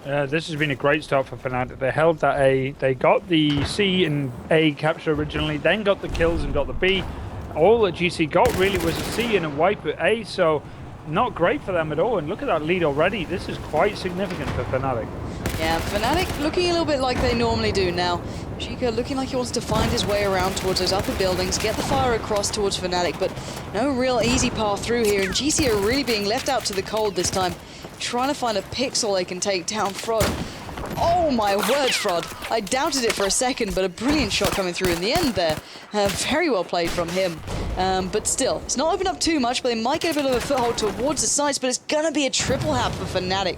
This has been a great start for Fnatic. They held that A. They got the C and A capture originally, then got the kills and got the B. All that GC got really was a C and a wipe at A, so not great for them at all. And look at that lead already. This is quite significant for Fnatic. Yeah, Fnatic looking a little bit like they normally do now. Chica looking like he wants to find his way around towards those upper buildings, get the fire across towards Fnatic, but no real easy path through here. And GC are really being left out to the cold this time, trying to find a pixel they can take down Fraud. Oh my word, Fraud. I doubted it for a second, but a brilliant shot coming through in the end there. Very well played from him. But still, it's not opened up too much, but they might get a bit of a foothold towards the sides, but it's going to be a triple hap for Fnatic.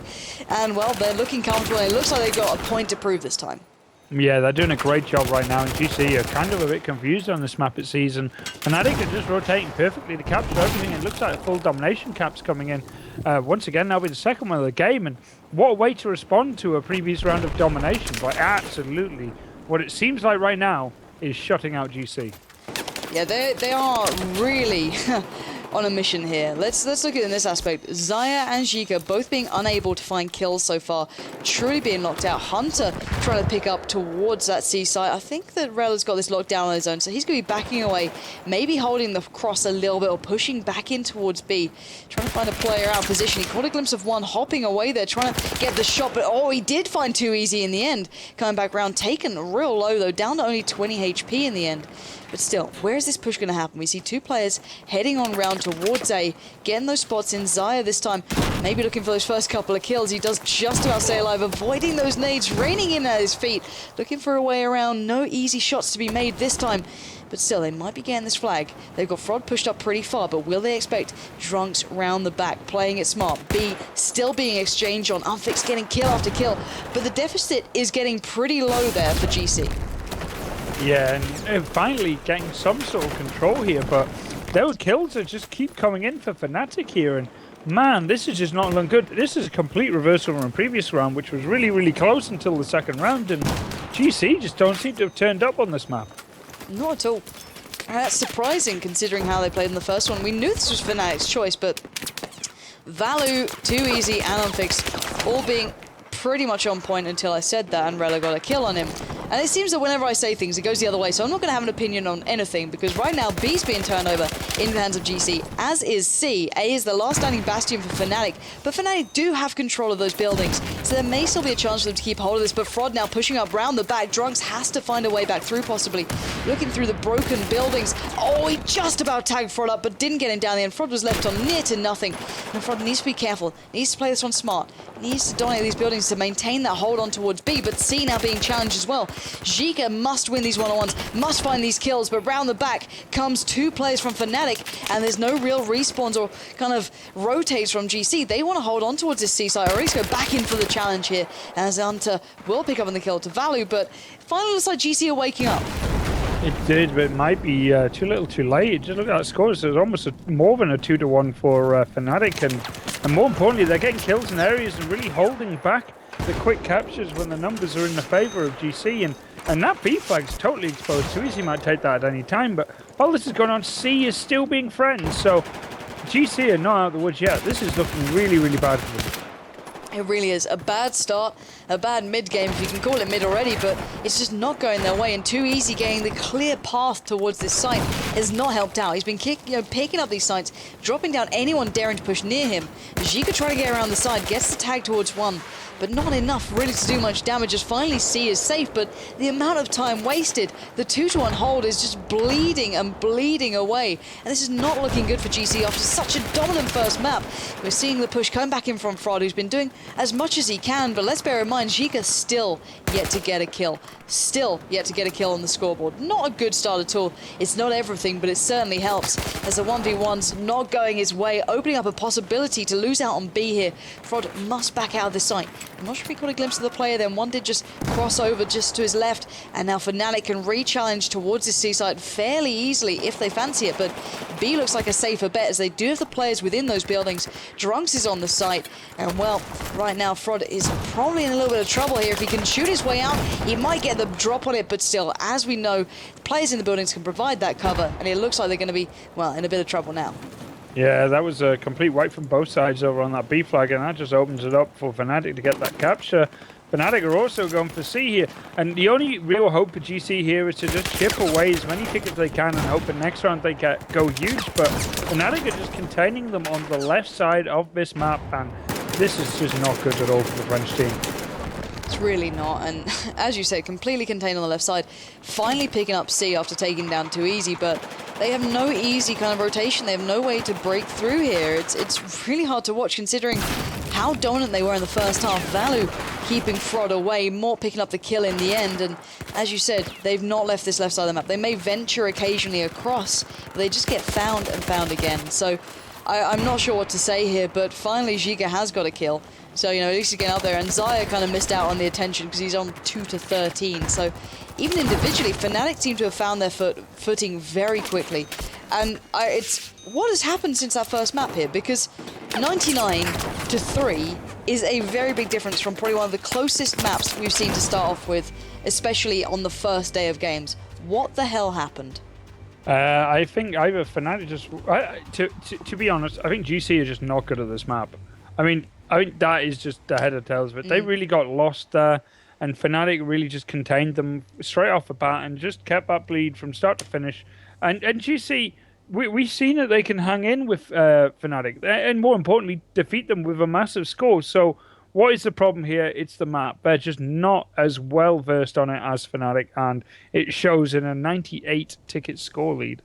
And, well, they're looking comfortable, and it looks like they've got a point to prove this time. Yeah, they're doing a great job right now, and GC are kind of a bit confused on this map it sees, and Fnatic are just rotating perfectly to capture everything. It looks like a full domination cap's coming in. Once again, that'll be the second one of the game, and what a way to respond to a previous round of domination by absolutely what it seems like right now is shutting out GC. Yeah, they are really on a mission here. Let's look at it in this aspect. Xayah and Zika both being unable to find kills so far, truly being locked out. Hunter trying to pick up towards that seaside. I think that Rella's got this locked down on his own, so he's going to be backing away, maybe holding the cross a little bit or pushing back in towards B, trying to find a player out of position. He caught a glimpse of one hopping away there, trying to get the shot, but he did find too easy in the end. Coming back round, taken real low though, down to only 20 HP in the end. But still, where is this push going to happen? We see two players heading on round towards A, getting those spots in. Xayah this time, maybe looking for those first couple of kills. He does just about stay alive, avoiding those nades raining in at his feet, looking for a way around. No easy shots to be made this time. But still, they might be getting this flag. They've got Fraud pushed up pretty far, but will they expect Drunks round the back, playing it smart? B still being exchanged on. Unfixed getting kill after kill, but the deficit is getting pretty low there for GC. Yeah, and finally getting some sort of control here, but those kills that just keep coming in for Fnatic here, and man, this is just not looking good. This is a complete reversal from the previous round, which was really, really close until the second round, and GC just don't seem to have turned up on this map. Not at all. That's surprising considering how they played in the first one. We knew this was Fnatic's choice, but Valu, Too Easy, and Unfixed all being pretty much on point until I said that, and Rella got a kill on him. And it seems that whenever I say things, it goes the other way, so I'm not going to have an opinion on anything, because right now, B's being turned over in the hands of GC, as is C. A is the last standing bastion for Fnatic, but Fnatic do have control of those buildings, so there may still be a chance for them to keep hold of this, but Fraud now pushing up round the back. Drunks has to find a way back through, possibly. Looking through the broken buildings. He just about tagged Fraud up, but didn't get him down the end. Fraud was left on near to nothing, and Fraud needs to be careful, needs to play this one smart, needs to dominate these buildings to maintain that hold on towards B, but C now being challenged as well. Zika must win these one-on-ones, must find these kills, but round the back comes two players from Fnatic, and there's no real respawns or kind of rotates from GC. They want to hold on towards this seaside, or at least go back in for the challenge here, as Hunter will pick up on the kill to Valu, but finally looks like GC are waking up. It did, but it might be too little too late. Just look at that score. So it's almost more than a 2-1 for Fnatic. And more importantly, they're getting kills in areas and really holding back the quick captures when the numbers are in the favor of GC. And that B flag's totally exposed. Too easy might take that at any time. But while this is going on, C is still being threatened. So GC are not out of the woods yet. This is looking really, really bad for them. It really is a bad start, a bad mid-game, if you can call it mid already, but it's just not going their way, and Too Easy getting the clear path towards this site has not helped out. He's been picking up these sites, dropping down anyone daring to push near him. Zika trying to get around the side, gets the tag towards one, but not enough really to do much damage as finally C is safe, but the amount of time wasted, the 2-1 hold is just bleeding and bleeding away, and this is not looking good for GC after such a dominant first map. We're seeing the push coming back in from Fraud, who's been doing as much as he can, but let's bear in mind, Zika still yet to get a kill. Still yet to get a kill on the scoreboard. Not a good start at all. It's not everything, but it certainly helps as the 1v1's not going his way, opening up a possibility to lose out on B here. Fraud must back out of this site. I'm not sure if he caught a glimpse of the player then. One did just cross over just to his left, and now Fnatic can re-challenge towards this C site fairly easily if they fancy it, but B looks like a safer bet as they do have the players within those buildings. Drunks is on the site, and well, right now Fraud is probably in a little bit of trouble here. If he can shoot his way out, he might get the drop on it, but still, as we know, players in the buildings can provide that cover, and it looks like they're going to be, well, in a bit of trouble now. Yeah, that was a complete wipe from both sides over on that B flag, and that just opens it up for Fnatic to get that capture. Fnatic are also going for C here, and the only real hope for GC here is to just chip away as many tickets they can and hope the next round they go huge, but Fnatic are just containing them on the left side of this map, and this is just not good at all for the French team. It's really not, and as you say, completely contained on the left side, finally picking up C after taking down Too Easy, but they have no easy kind of rotation. They have no way to break through here. It's really hard to watch considering how dominant they were in the first half. Valu keeping Fraud away, Mort picking up the kill in the end, and as you said, they've not left this left side of the map. They may venture occasionally across, but they just get found and found again. So I'm not sure what to say here, but finally Zika has got a kill. So, you know, at least he's getting out there, and Zaya kind of missed out on the attention because he's on 2-13. So even individually, Fnatic seem to have found their footing very quickly. And it's what has happened since that first map here, because 99-3 is a very big difference from probably one of the closest maps we've seen to start off with, especially on the first day of games. What the hell happened? I think either Fnatic just... to be honest, I think GC are just not good at this map. I think that is just the head of tails of it. They really got lost there, and Fnatic really just contained them straight off the bat and just kept that bleed from start to finish. And GC, we've seen that they can hang in with Fnatic, and more importantly, defeat them with a massive score. So what is the problem here? It's the map. They're just not as well versed on it as Fnatic, and it shows in a 98 ticket score lead.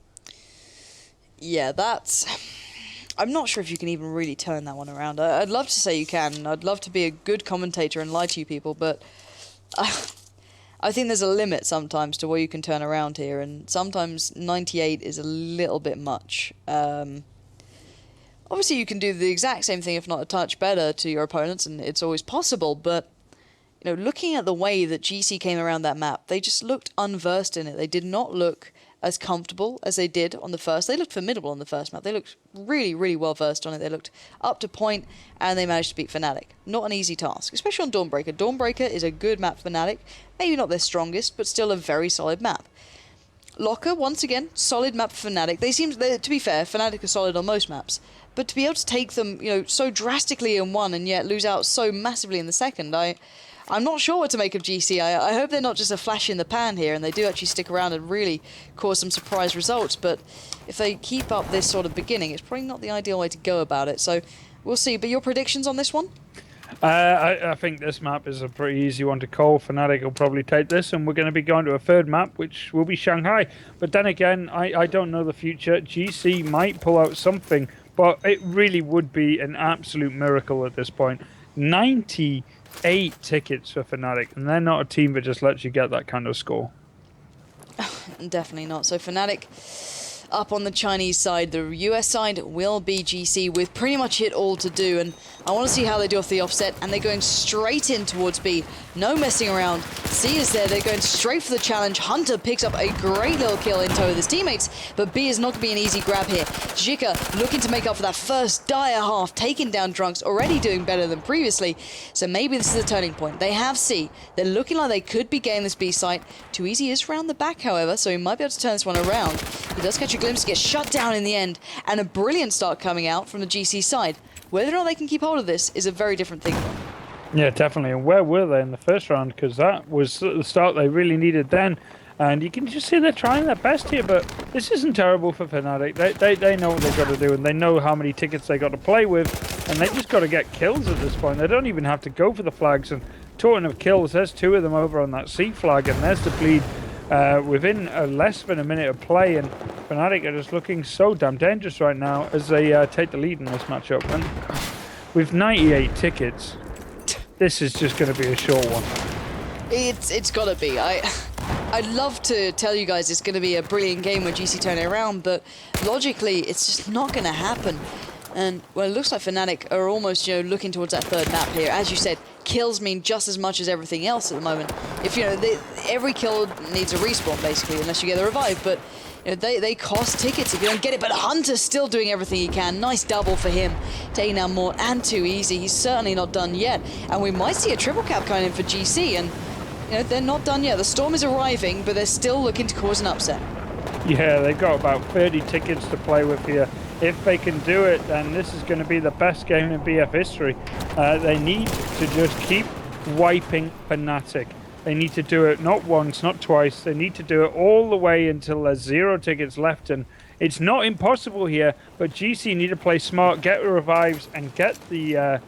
Yeah, that's... I'm not sure if you can even really turn that one around. I'd love to say you can. I'd love to be a good commentator and lie to you people, but I think there's a limit sometimes to what you can turn around here, and sometimes 98 is a little bit much. Obviously, you can do the exact same thing, if not a touch better, to your opponents, and it's always possible, but you know, looking at the way that GC came around that map, they just looked unversed in it. They did not look as comfortable as they did on the first. They looked formidable on the first map. They looked really, really well versed on it. They looked up to point, and they managed to beat Fnatic. Not an easy task, especially on Dawnbreaker. Dawnbreaker is a good map for Fnatic. Maybe not their strongest, but still a very solid map. Locker, once again, solid map for Fnatic. To be fair, Fnatic are solid on most maps. But to be able to take them, you know, so drastically in one and yet lose out so massively in the second, I'm not sure what to make of GC. I hope they're not just a flash in the pan here and they do actually stick around and really cause some surprise results. But if they keep up this sort of beginning, it's probably not the ideal way to go about it. So we'll see. But your predictions on this one? I think this map is a pretty easy one to call. Fnatic will probably take this, and we're going to be going to a third map, which will be Shanghai. But then again, I don't know the future. GC might pull out something, but it really would be an absolute miracle at this point. 98 tickets for Fnatic, and they're not a team that just lets you get that kind of score. Definitely not. So Fnatic up on the Chinese side. The US side will be GC with pretty much it all to do, and I want to see how they do off the offset, and they're going straight in towards B. No messing around. C is there. They're going straight for the challenge. Hunter picks up a great little kill in tow with his teammates, but B is not going to be an easy grab here. Jika looking to make up for that first dire half, taking down Drunks, already doing better than previously, so maybe this is a turning point. They have C. They're looking like they could be gaining this B site. Too easy is round the back, however, so he might be able to turn this one around. He does catch a glimpse, gets shut down in the end, and a brilliant start coming out from the GC side. Whether or not they can keep hold of this is a very different thing. Yeah, definitely. And where were they in the first round? Because that was the start they really needed then. And you can just see they're trying their best here, but this isn't terrible for Fnatic. They know what they've got to do, and they know how many tickets they got to play with, and they just got to get kills at this point. They don't even have to go for the flags. And talking of kills, there's 2 of them over on that C flag, and there's the bleed within less than a minute of play. And Fnatic are just looking so damn dangerous right now as they take the lead in this matchup. And with 98 tickets, this is just going to be a short one. It's got to be. I'd love to tell you guys it's going to be a brilliant game when GC turn it around, but logically it's just not going to happen. And well, it looks like Fnatic are almost, looking towards that third map here. As you said, kills mean just as much as everything else at the moment. If every kill needs a respawn basically, unless you get a revive. But they cost tickets if you don't get it. But Hunter's still doing everything he can. Nice double for him, taking down more and too easy. He's certainly not done yet, and we might see a triple cap coming in for GC. And they're not done yet. The storm is arriving, but they're still looking to cause an upset. Yeah, they've got about 30 tickets to play with here. If they can do it, then this is going to be the best game in BF history. They need to just keep wiping Fnatic. They need to do it not once, not twice. They need to do it all the way until there's 0 tickets left. And it's not impossible here, but GC need to play smart, get the revives, and get the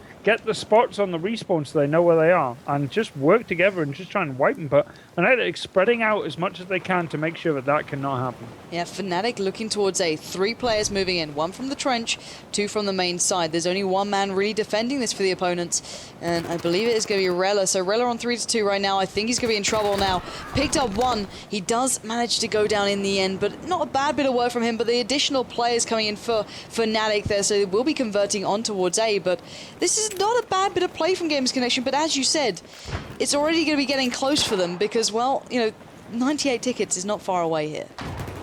spots on the respawn so they know where they are, and just work together and just try and wipe them. But Fnatic spreading out as much as they can to make sure that cannot happen. Yeah, Fnatic looking towards A. 3 players moving in, 1 from the trench, 2 from the main side. There's only 1 man really defending this for the opponents, and I believe it is going to be Rella. So Rella on 3-2 right now. I think he's going to be in trouble now. Picked up 1. He does manage to go down in the end, but not a bad bit of work from him. But the additional players coming in for Fnatic there, so they will be converting on towards A. But this is not a bad bit of play from Games Connection, but as you said, it's already going to be getting close for them because, well, 98 tickets is not far away here.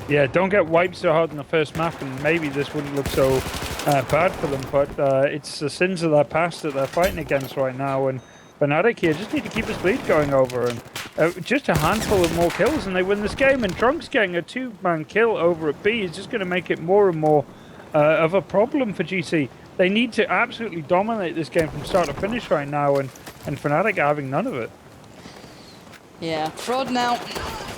Yeah, don't get wiped so hard in the first map, and maybe this wouldn't look so bad for them, but it's the sins of their past that they're fighting against right now, and Fnatic here just need to keep this bleed going over, and just a handful of more kills and they win this game. And Drunks getting a 2-man kill over at B is just going to make it more and more of a problem for GC. They need to absolutely dominate this game from start to finish right now, and Fnatic are having none of it. Yeah, Fraud now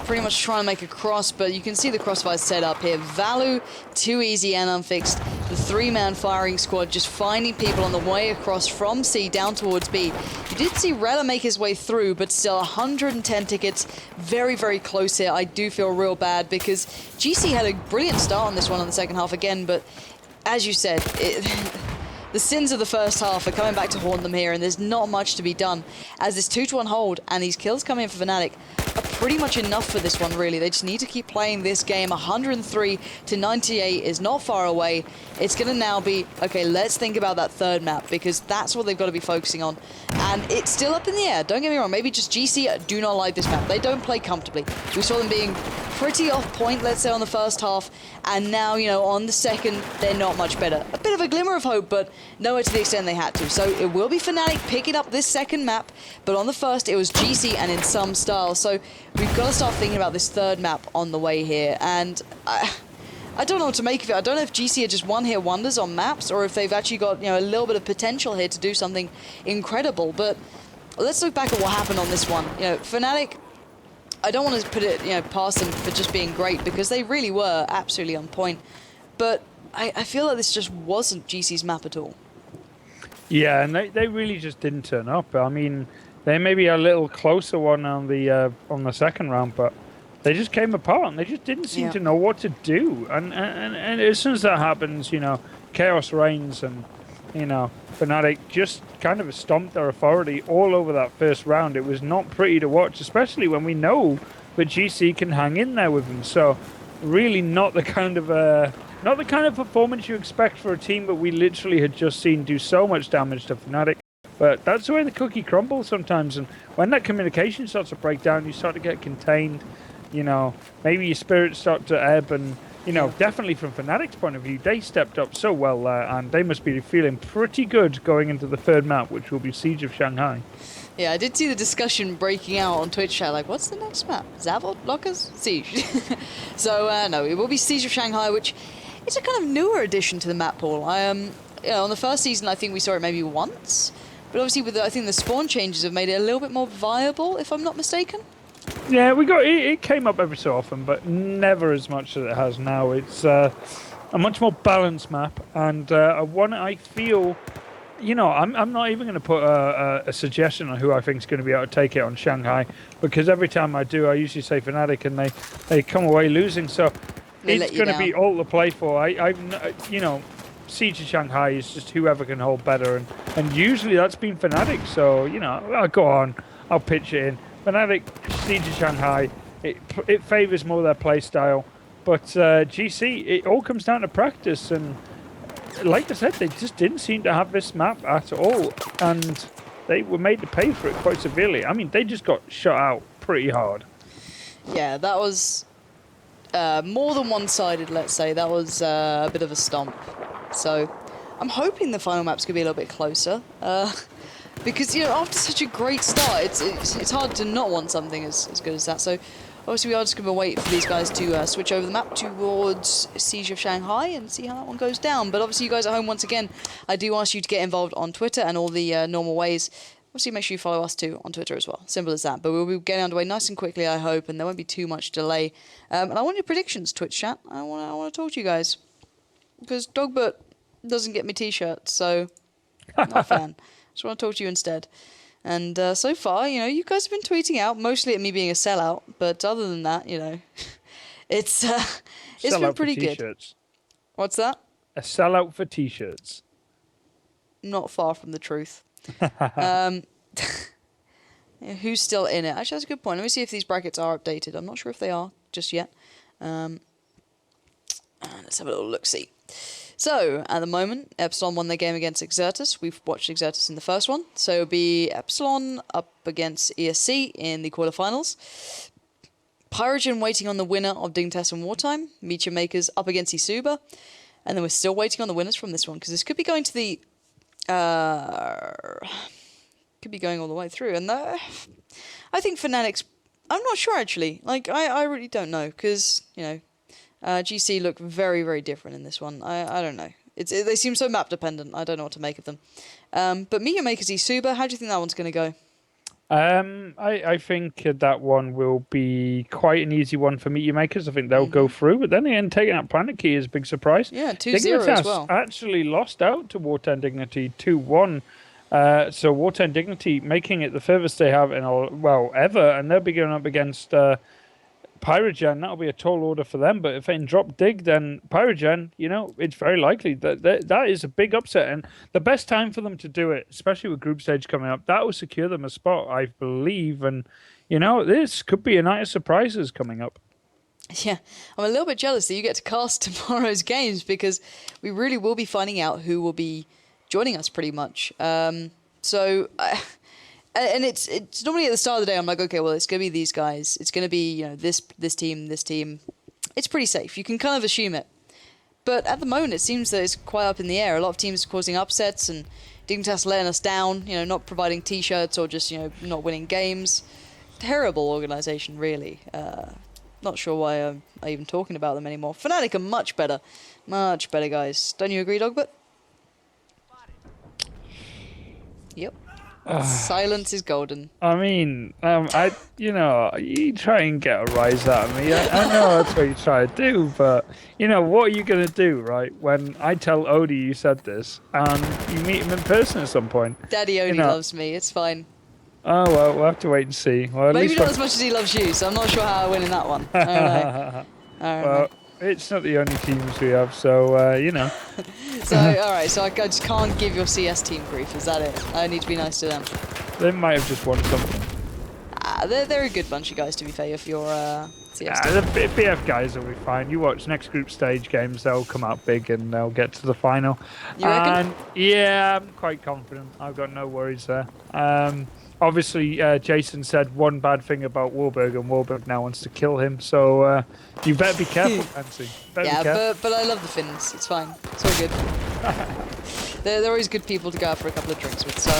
pretty much trying to make a cross, but you can see the crossfire set up here. Valu, too easy and unfixed. The 3-man firing squad just finding people on the way across from C down towards B. You did see Rella make his way through, but still 110 tickets. Very, very close here. I do feel real bad because GC had a brilliant start on this one in the second half again, but as you said, the sins of the first half are coming back to haunt them here, and there's not much to be done as this 2-1 hold and these kills coming in for Fnatic are pretty much enough for this one, really. They just need to keep playing this game. 103 to 98 is not far away. It's going to now be, okay, let's think about that third map, because that's what they've got to be focusing on. And it's still up in the air. Don't get me wrong. Maybe just GC do not like this map. They don't play comfortably. We saw them being pretty off point, let's say, on the first half. And now, on the second, they're not much better. A bit of a glimmer of hope, but nowhere to the extent they had to. So it will be Fnatic picking up this second map, but on the first, it was GC and in some style. So we've got to start thinking about this third map on the way here. And I don't know what to make of it. I don't know if GC are just one-hit wonders on maps, or if they've actually got, a little bit of potential here to do something incredible. But let's look back at what happened on this one. Fnatic, I don't want to put it, past them for just being great, because they really were absolutely on point. But I feel like this just wasn't GC's map at all. Yeah, and they really just didn't turn up. I mean, they may be a little closer one on the second round, but they just came apart and they just didn't seem to know what to do. And as soon as that happens, chaos reigns, and Fnatic just kind of stomped their authority all over that first round. It was not pretty to watch, especially when we know that GC can hang in there with them. So really not the kind of performance you expect for a team that we literally had just seen do so much damage to Fnatic. But that's the way the cookie crumbles sometimes, and when that communication starts to break down, you start to get contained. Maybe your spirits start to ebb, and definitely from Fnatic's point of view, they stepped up so well there, and they must be feeling pretty good going into the third map, which will be Siege of Shanghai. Yeah, I did see the discussion breaking out on Twitch chat, like, what's the next map? Zavod? Lockers? Siege. So, no, it will be Siege of Shanghai, which is a kind of newer addition to the map pool. On the first season, I think we saw it maybe once, but obviously I think the spawn changes have made it a little bit more viable, if I'm not mistaken. Yeah, it came up every so often, but never as much as it has now. It's a much more balanced map, and one I feel... I'm not even going to put a suggestion on who I think is going to be able to take it on Shanghai, because every time I do, I usually say Fnatic, and they come away losing. So it's going to be all to play for. Siege of Shanghai is just whoever can hold better, and usually that's been Fnatic. So I'll go on, I'll pitch it in. Fnatic, Siege of Shanghai, it favours more their play style, but GC, it all comes down to practice, and like I said, they just didn't seem to have this map at all, and they were made to pay for it quite severely. I mean, they just got shut out pretty hard. Yeah, that was more than one-sided, let's say. That was a bit of a stomp. So I'm hoping the final map's going to be a little bit closer, because, after such a great start, it's hard to not want something as good as that. So obviously, we are just going to wait for these guys to switch over the map towards Siege of Shanghai and see how that one goes down. But obviously, you guys at home, once again, I do ask you to get involved on Twitter and all the normal ways. Obviously, make sure you follow us too on Twitter as well. Simple as that. But we'll be getting underway nice and quickly, I hope, and there won't be too much delay. And I want your predictions, Twitch chat. I want to talk to you guys, because Dogbert doesn't get me t-shirts, so not a fan. Just want to talk to you instead. And so far, you guys have been tweeting out, mostly at me being a sellout, but other than that, it's been pretty good. What's that? A sellout for t-shirts. Not far from the truth. Who's still in it? Actually, that's a good point. Let me see if these brackets are updated. I'm not sure if they are just yet. Let's have a little look-see. So, at the moment, Epsilon won their game against Exertus. We've watched Exertus in the first one. So, it'll be Epsilon up against ESC in the quarterfinals. Pyrogen waiting on the winner of Dignitas and Wartime. Meteor Makers up against Isuba. And then we're still waiting on the winners from this one, because this could be going to the... could be going all the way through. And I think Fnatic's... I'm not sure, actually. I really don't know, because, GC look very, very different in this one. I don't know. They seem so map dependent. I don't know what to make of them. But Meteor Makers Isuba, how do you think that one's going to go? I think that one will be quite an easy one for Meteor Makers. I think they'll go through. But then again, taking out Planet Key is a big surprise. Yeah, 2-0 as well. Actually lost out to Wartime Dignity 2-1. So Wartime Dignity making it the furthest they have ever. And they'll be going up against... Pyrogen, that'll be a tall order for them, but if they can drop Dig, then Pyrogen, it's very likely that is a big upset, and the best time for them to do it, especially with group stage coming up, that will secure them a spot, I believe, and this could be a night of surprises coming up. Yeah, I'm a little bit jealous that you get to cast tomorrow's games, because we really will be finding out who will be joining us pretty much. And it's normally at the start of the day, I'm like, okay, well, it's going to be these guys. It's going to be, this team, this team. It's pretty safe. You can kind of assume it. But at the moment, it seems that it's quite up in the air. A lot of teams are causing upsets, and Dignitas letting us down, not providing T-shirts or just, not winning games. Terrible organisation, really. Not sure why I'm even talking about them anymore. Fnatic are much better. Much better, guys. Don't you agree, Dogbert? Yep. Silence is golden. I mean, you try and get a rise out of me. I know that's what you try to do, but, what are you going to do, right? When I tell Odie you said this, and you meet him in person at some point. Daddy Odie loves me, it's fine. Oh, well, we'll have to wait and see. Well, at Maybe least not as much as he loves you, so I'm not sure how I win in that one. I don't know. It's not the only teams we have, so, So, alright, so I just can't give your CS team grief, is that it? I need to be nice to them. They might have just won something. They're a good bunch of guys, to be fair, if you're CF The BF guys will be fine. You watch next group stage games, they'll come out big and they'll get to the final. You reckon? And yeah, I'm quite confident. I've got no worries there. Obviously, Jason said one bad thing about Warburg, and Warburg now wants to kill him. So you better be careful, Fancy. Yeah, but I love the Finns. It's fine. It's all good. They're always good people to go out for a couple of drinks with. So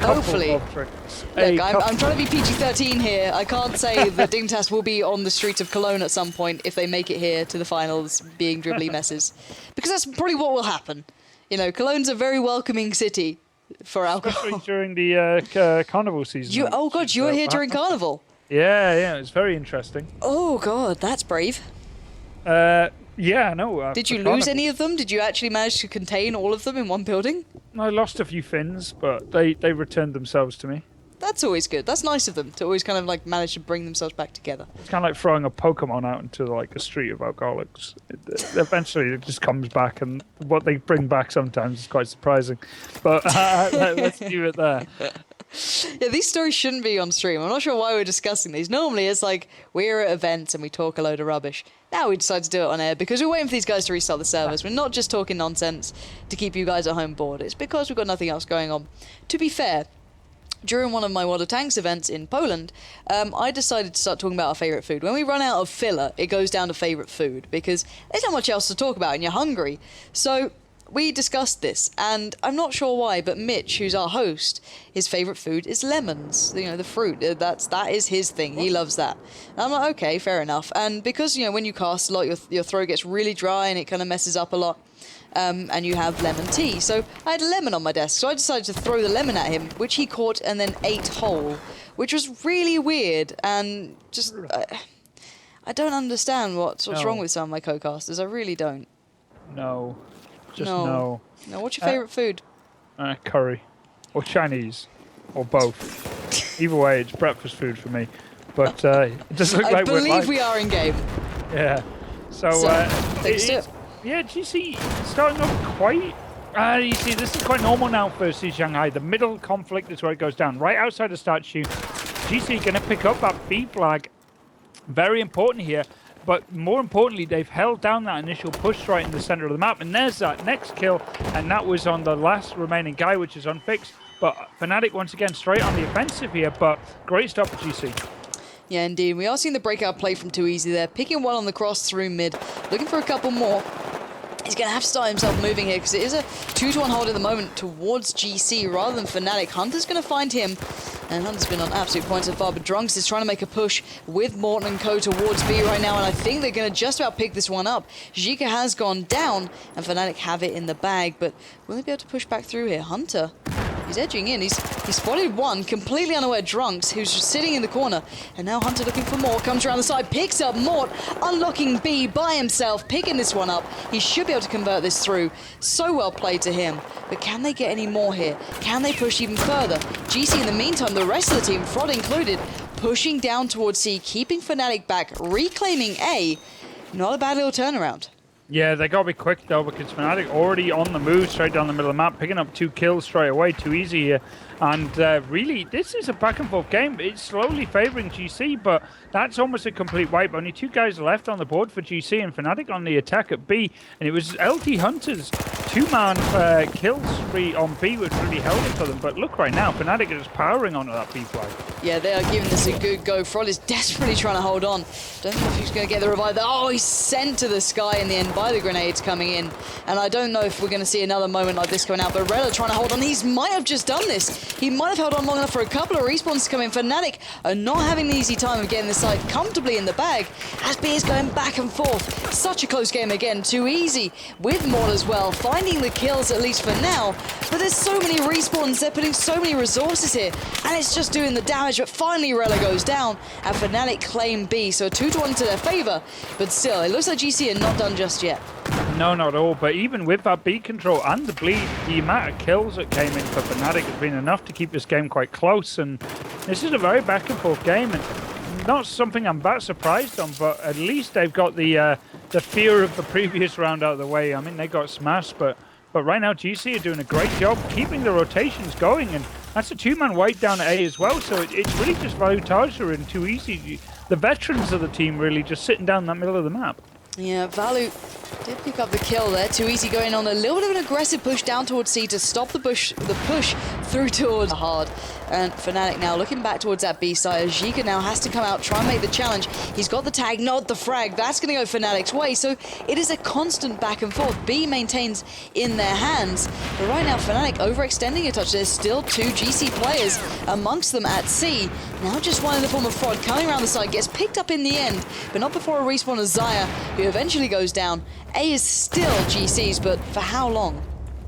hopefully, look, I'm trying to be PG-13 here. I can't say that Dignitas will be on the streets of Cologne at some point if they make it here to the finals, being dribbly messes, because that's probably what will happen. You know, Cologne's a very welcoming city for alcohol. Especially during the carnival season. Oh god, you were here during carnival. Yeah, it was very interesting. Oh god, that's brave. Yeah, no. Did you lose any of them? Did you actually manage to contain all of them in one building? I lost a few Finns, but they returned themselves to me. That's always good. That's nice of them to always kind of like manage to bring themselves back together. It's kind of like throwing a Pokemon out into like a street of alcoholics. Eventually, it just comes back, and what they bring back sometimes is quite surprising. But let's leave it there. Yeah, these stories shouldn't be on stream. I'm not sure why we're discussing these. Normally, it's like we're at events and we talk a load of rubbish. Now we decide to do it on air because we're waiting for these guys to restart the servers. We're not just talking nonsense to keep you guys at home bored. It's because we've got nothing else going on. To be fair, during one of my World of Tanks events in Poland, I decided to start talking about our favourite food. When we run out of filler, it goes down to favourite food because there's not much else to talk about and you're hungry. So we discussed this, and I'm not sure why, but Mitch, who's our host, his favourite food is lemons. You know, the fruit. That is his thing. He loves that. And I'm like, okay, fair enough. And because, you know, when you cast a lot, your throat gets really dry and it kind of messes up a lot. And you have lemon tea. So I had a lemon on my desk, so I decided to throw the lemon at him, which he caught and then ate whole, which was really weird. And just, I don't understand what's wrong with some of my co-casters. I really don't. No. No. What's your favourite food? Curry. Or Chinese. Or both. Either way, it's breakfast food for me. But it does look like we're live. I believe we are in game. Yeah. So thanks to it. Yeah, GC starting off quite... you see, this is quite normal now for Shanghai. The middle conflict is where it goes down. Right outside the statue. GC going to pick up that B flag. Very important here. But more importantly, they've held down that initial push right in the center of the map. And there's that next kill. And that was on the last remaining guy, which is unfixed. But Fnatic, once again, straight on the offensive here. But great stop for GC. Yeah, indeed. We are seeing the breakout play from Too Easy there. Picking one on the cross through mid. Looking for a couple more. He's going to have to start himself moving here because it is a 2-1 hold at the moment towards GC rather than Fnatic. Hunter's going to find him. And Hunter's been on absolute points so far, but Drunks is trying to make a push with Morton and Co towards B right now, and I think they're going to just about pick this one up. Zika has gone down, and Fnatic have it in the bag, but will they be able to push back through here? Hunter, he's edging in. He's spotted one, completely unaware Drunks, who's just sitting in the corner, and now Hunter looking for more, comes around the side, picks up Mort, unlocking B by himself, picking this one up. He should be able to convert this through. So well played to him, but can they get any more here? Can they push even further? GC in the meantime, the rest of the team, Frod included, pushing down towards C, keeping Fnatic back, reclaiming A. Not a bad little turnaround. Yeah, they got to be quick though because Fnatic already on the move straight down the middle of the map, picking up 2 kills straight away. Too easy here. And really, this is a back and forth game. It's slowly favouring GC, but that's almost a complete wipe. Only 2 guys left on the board for GC and Fnatic on the attack at B. And it was LT Hunter's 2-man kill spree on B which really held it for them. But look right now, Fnatic is powering onto that B flag. Yeah, they are giving this a good go. Frod is desperately trying to hold on. Don't know if he's going to get the revive there. Oh, he's sent to the sky in the end by the grenades coming in. And I don't know if we're going to see another moment like this going out. But Rella trying to hold on. He might have just done this. He might have held on long enough for a couple of respawns to come in. Fnatic are not having the easy time of getting this side comfortably in the bag as B is going back and forth. Such a close game again. Too easy with Mort as well. Finding the kills at least for now. But there's so many respawns. They're putting so many resources here. And it's just doing the damage. But finally Rella goes down and Fnatic claim B. So a 2-1 to their favor. But still, it looks like GC are not done just yet. No, not at all. But even with that B control and the bleed, the amount of kills that came in for Fnatic has been enough to keep this game quite close. And this is a very back and forth game. And not something I'm that surprised on, but at least they've got the fear of the previous round out of the way. I mean, they got smashed, but right now GC are doing a great job keeping the rotations going. And that's a 2-man wipe down at A as well. So it's really just Valutaja and Too Easy the veterans of the team really just sitting down that middle of the map. Yeah, Valu did pick up the kill there. Too easy going on a little bit of an aggressive push down towards C to stop the push through towards hard. And Fnatic now looking back towards that B side. Zika now has to come out, try and make the challenge. He's got the tag, not the frag. That's going to go Fnatic's way. So it is a constant back and forth. B maintains in their hands. But right now, Fnatic overextending a touch. There's still 2 GC players amongst them at C. Now just one in the form of Fraud coming around the side, gets picked up in the end, but not before a respawn of Xayah, who eventually goes down. A is still GC's, but for how long?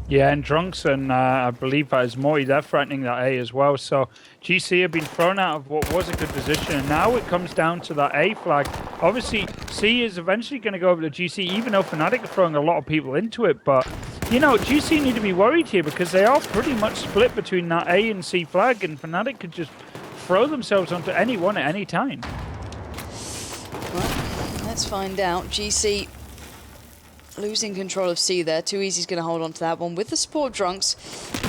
Yeah, and Drunks and I believe that is Morty, they're threatening that A as well. So GC have been thrown out of what was a good position, and now it comes down to that A flag. Obviously, C is eventually going to go over to GC, even though Fnatic are throwing a lot of people into it. But, you know, GC need to be worried here because they are pretty much split between that A and C flag, and Fnatic could just throw themselves onto anyone at any time. Well, let's find out. GC losing control of C there. Too Easy's going to hold on to that one with the support of Drunks.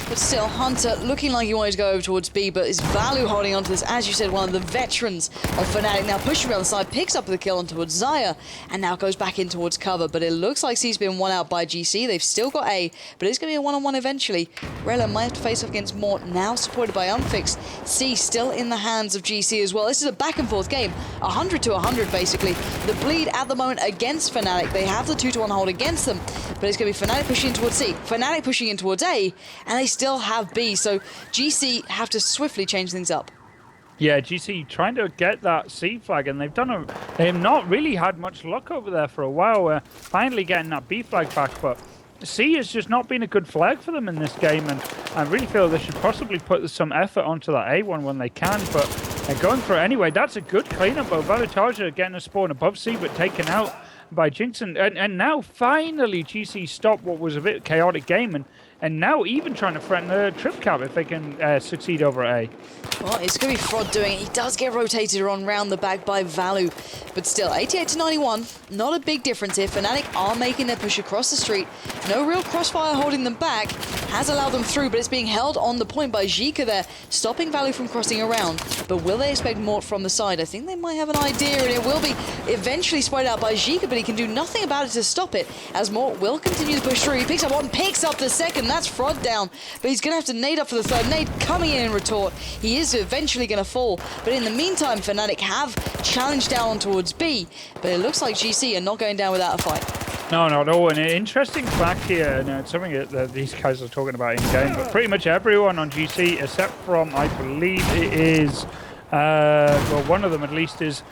But still, Hunter looking like he wanted to go over towards B, but is Valu holding on to this, as you said, one of the veterans of Fnatic. Now pushing around the side, picks up the kill on towards Xayah, and now goes back in towards cover. But it looks like C's been won out by GC. They've still got A, but it's going to be a one-on-one eventually. Rella might have to face off against Mort, now supported by Unfixed. C still in the hands of GC as well. This is a back-and-forth game, 100 to 100 basically. The bleed at the moment against Fnatic. They have the 2-to-1 hold against them, but it's going to be Fnatic pushing in towards C, Fnatic pushing in towards A, and they still have B, so GC have to swiftly change things up. Yeah, GC trying to get that C flag, and they've not really had much luck over there for a while. Finally getting that B flag back, but C has just not been a good flag for them in this game, and I really feel they should possibly put some effort onto that A1 when they can, but they're going for it anyway. That's a good cleanup, though. Valutaja getting a spawn above C, but taken out by Jinx, and now finally GC stopped what was a bit chaotic game, and now even trying to threaten a trip cap if they can succeed over A. Well, it's going to be Fraud doing it. He does get rotated on round the back by Valu, but still, 88 to 91, not a big difference here. Fnatic are making their push across the street. No real crossfire holding them back, has allowed them through, but it's being held on the point by Zika there, stopping Valu from crossing around. But will they expect Mort from the side? I think they might have an idea, and it will be eventually sprayed out by Zika, but he can do nothing about it to stop it, as Mort will continue to push through. He picks up one, picks up the second. That's Fraud down, but he's going to have to nade up for the third. Nade coming in retort. He is eventually going to fall, but in the meantime, Fnatic have challenged down towards B, but it looks like GC are not going down without a fight. No, not at all. And an interesting fact here, and it's something that these guys are talking about in game, but pretty much everyone on GC, except from, I believe it is, well, one of them at least, is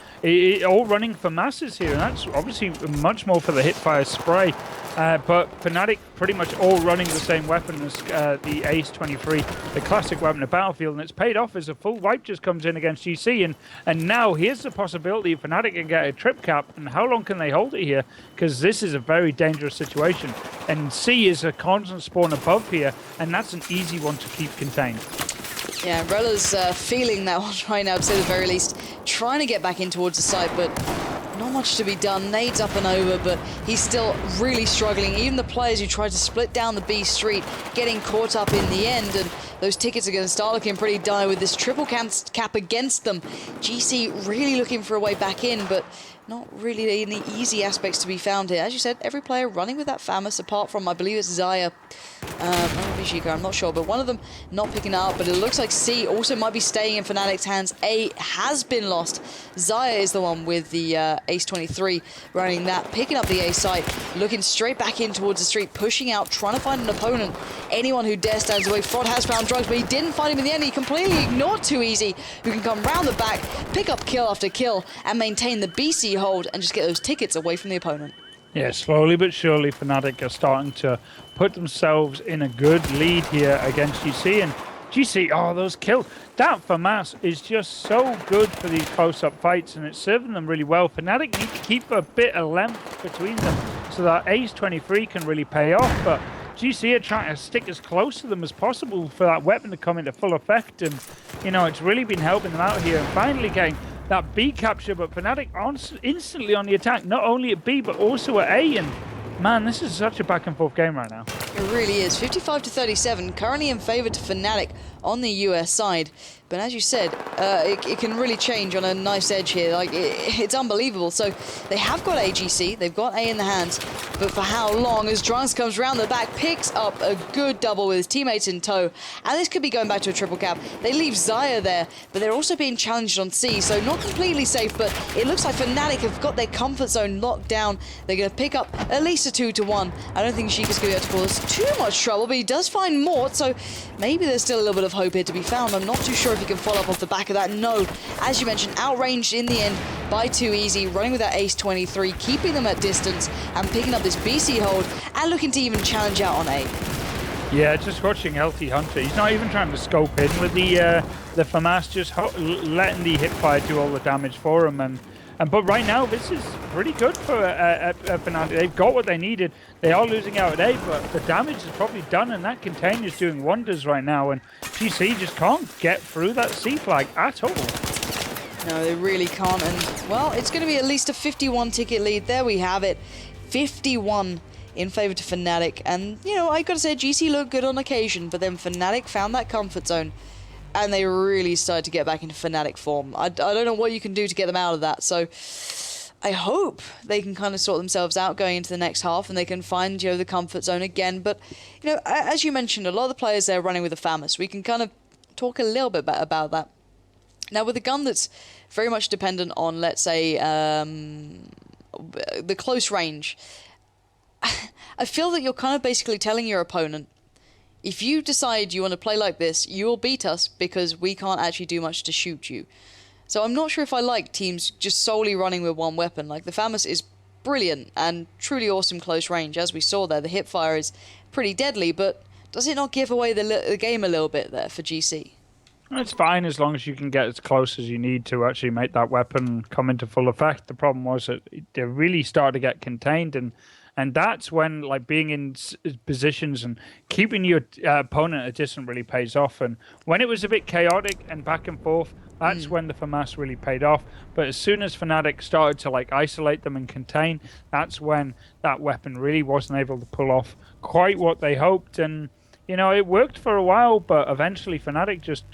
all running for masses here, and that's obviously much more for the hipfire spray. But Fnatic pretty much all running the same weapon as the Ace 23, the classic weapon of Battlefield, and it's paid off as a full wipe just comes in against GC, and now here's the possibility Fnatic can get a trip cap, and how long can they hold it here? Because this is a very dangerous situation, and C is a constant spawn above here, and that's an easy one to keep contained. Yeah, Rella's feeling that one right now, to say the very least, trying to get back in towards the side, but not much to be done. Nades up and over, but he's still really struggling. Even the players who tried to split down the B street getting caught up in the end, and those tickets are going to start looking pretty dire with this triple cap against them. GC really looking for a way back in, but not really any easy aspects to be found here. As you said, every player running with that FAMAS, apart from, I believe it's Xayah, I'm not sure, but one of them not picking up, but it looks like C also might be staying in Fnatic's hands. A has been lost. Xayah is the one with the Ace 23 running that, picking up the A site, looking straight back in towards the street, pushing out, trying to find an opponent. Anyone who dare stands away. Fraud has found Drugs, but he didn't find him in the end. He completely ignored Too Easy, who can come round the back, pick up kill after kill, and maintain the BC hold and just get those tickets away from the opponent. Yeah, slowly but surely Fnatic are starting to put themselves in a good lead here against GC, and GC, oh, those kills. That FAMAS is just so good for these close-up fights, and it's serving them really well. Fnatic need to keep a bit of length between them so that Ace 23 can really pay off, but GC are trying to stick as close to them as possible for that weapon to come into full effect, and, you know, it's really been helping them out here, and finally getting that B capture, but Fnatic instantly on the attack, not only at B, but also at A, and man, this is such a back and forth game right now. It really is. 55-37, currently in favor to Fnatic on the US side. But as you said, it can really change on a nice edge here. Like, it's unbelievable. So they have got AGC, they've got A in the hands, but for how long? As Drunks comes round the back, picks up a good double with his teammates in tow. And this could be going back to a triple cap. They leave Xayah there, but they're also being challenged on C. So not completely safe, but it looks like Fnatic have got their comfort zone locked down. They're going to pick up at least a 2-1. I don't think Sheikah's going to be able to cause too much trouble, but he does find Mort, so maybe there's still a little bit of hope here to be found. I'm not too sure if he can follow up off the back of that. No, as you mentioned, outranged in the end by 2easy, running with that ace 23, keeping them at distance and picking up this BC hold and looking to even challenge out on A. Yeah, just watching Healthy Hunter. He's not even trying to scope in with the FAMAS, just letting the hipfire do all the damage for him. But right now, this is pretty good for Fnatic. They've got what they needed. They are losing out at A, but the damage is probably done, and that container's doing wonders right now. And GC just can't get through that C flag at all. No, they really can't. And, well, it's going to be at least a 51 ticket lead. There we have it. 51 in favor to Fnatic. And, you know, I got to say, GC looked good on occasion, but then Fnatic found that comfort zone. And they really started to get back into Fnatic form. I don't know what you can do to get them out of that. So I hope they can kind of sort themselves out going into the next half and they can find, you know, the comfort zone again. But, you know, as you mentioned, a lot of the players there are running with a FAMAS. We can kind of talk a little bit about that. Now, with a gun that's very much dependent on, let's say, the close range, I feel that you're kind of basically telling your opponent, if you decide you want to play like this, you will beat us because we can't actually do much to shoot you. So I'm not sure if I like teams just solely running with one weapon. Like, the FAMAS is brilliant and truly awesome close range. As we saw there, the hipfire is pretty deadly, but does it not give away the game a little bit there for GC? It's fine as long as you can get as close as you need to actually make that weapon come into full effect. The problem was that they really started to get contained, and that's when, like, being in positions and keeping your opponent at a distance really pays off. And when it was a bit chaotic and back and forth, that's when the FAMAS really paid off. But as soon as Fnatic started to, like, isolate them and contain, that's when that weapon really wasn't able to pull off quite what they hoped. And, you know, it worked for a while, but eventually Fnatic just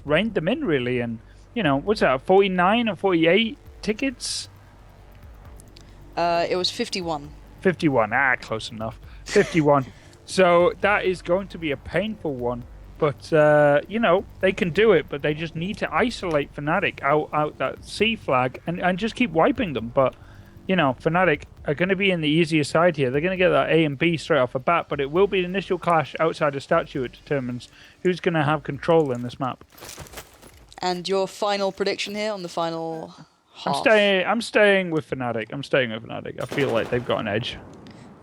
reined them in, really. And, you know, what's that, 49 or 48 tickets? It was 51. 51, close enough. 51. So that is going to be a painful one. But, you know, they can do it, but they just need to isolate Fnatic out that C flag and just keep wiping them. But, you know, Fnatic are going to be in the easier side here. They're going to get that A and B straight off the bat, but it will be the initial clash outside the statue. It determines who's going to have control in this map. And your final prediction here on the final half? I'm staying with Fnatic. I feel like they've got an edge.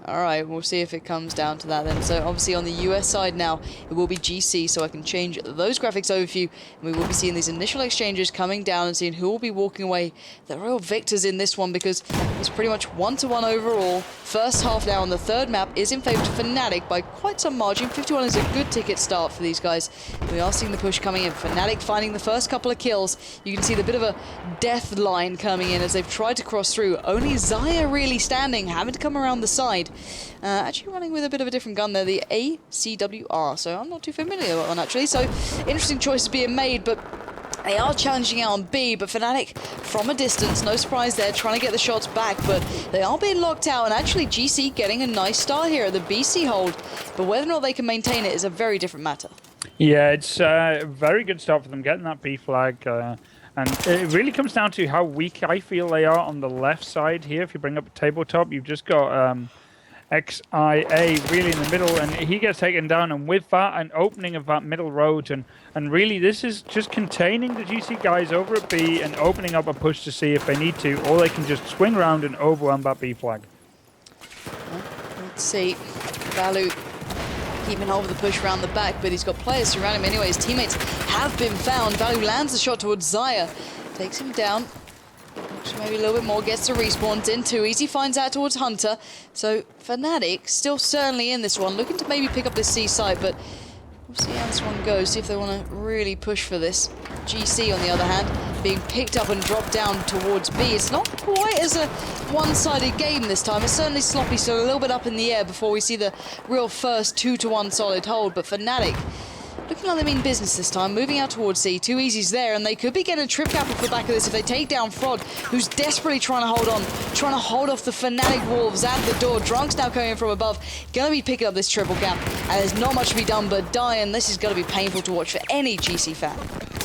All right, we'll see if it comes down to that then. So obviously on the US side now, it will be GC, so I can change those graphics over for you. And we will be seeing these initial exchanges coming down and seeing who will be walking away the real victors in this one, because it's pretty much 1-1 overall. First half now on the third map is in favor to Fnatic by quite some margin. 51 is a good ticket start for these guys. We are seeing the push coming in. Fnatic finding the first couple of kills. You can see the bit of a death line coming in as they've tried to cross through. Only Xayah really standing, having to come around the side. Actually running with a bit of a different gun there, the ACWR, so I'm not too familiar with that one actually. So interesting choices being made, but they are challenging out on B, but Fnatic from a distance, no surprise there, trying to get the shots back, but they are being locked out, and actually GC getting a nice start here at the BC hold, but whether or not they can maintain it is a very different matter. Yeah, it's a very good start for them, getting that B flag. And it really comes down to how weak I feel they are on the left side here. If you bring up a tabletop, you've just got XIA really in the middle, and he gets taken down, and with that, an opening of that middle road, and really this is just containing the GC guys over at B and opening up a push to C if they need to, or they can just swing around and overwhelm that B flag. Let's see. Valu keeping hold of the push around the back, but he's got players surrounding him anyway. His teammates have been found. Valu lands the shot towards Xayah, takes him down. Maybe a little bit more, gets the respawns in. 2easy finds out towards Hunter. So Fnatic still certainly in this one, looking to maybe pick up this C side, but we'll see how this one goes, see if they want to really push for this. GC, on the other hand, being picked up and dropped down towards B. It's not quite as a one-sided game this time. It's certainly sloppy, so a little bit up in the air before we see the real first 2-to-1 solid hold. But Fnatic looking like they mean business this time, moving out towards C. 2 easies there, and they could be getting a trip cap off the back of this if they take down Frod, who's desperately trying to hold on, trying to hold off the Fnatic Wolves at the door. Drunk's now coming in from above, gonna be picking up this triple cap, and there's not much to be done but die, and this is gonna be painful to watch for any GC fan.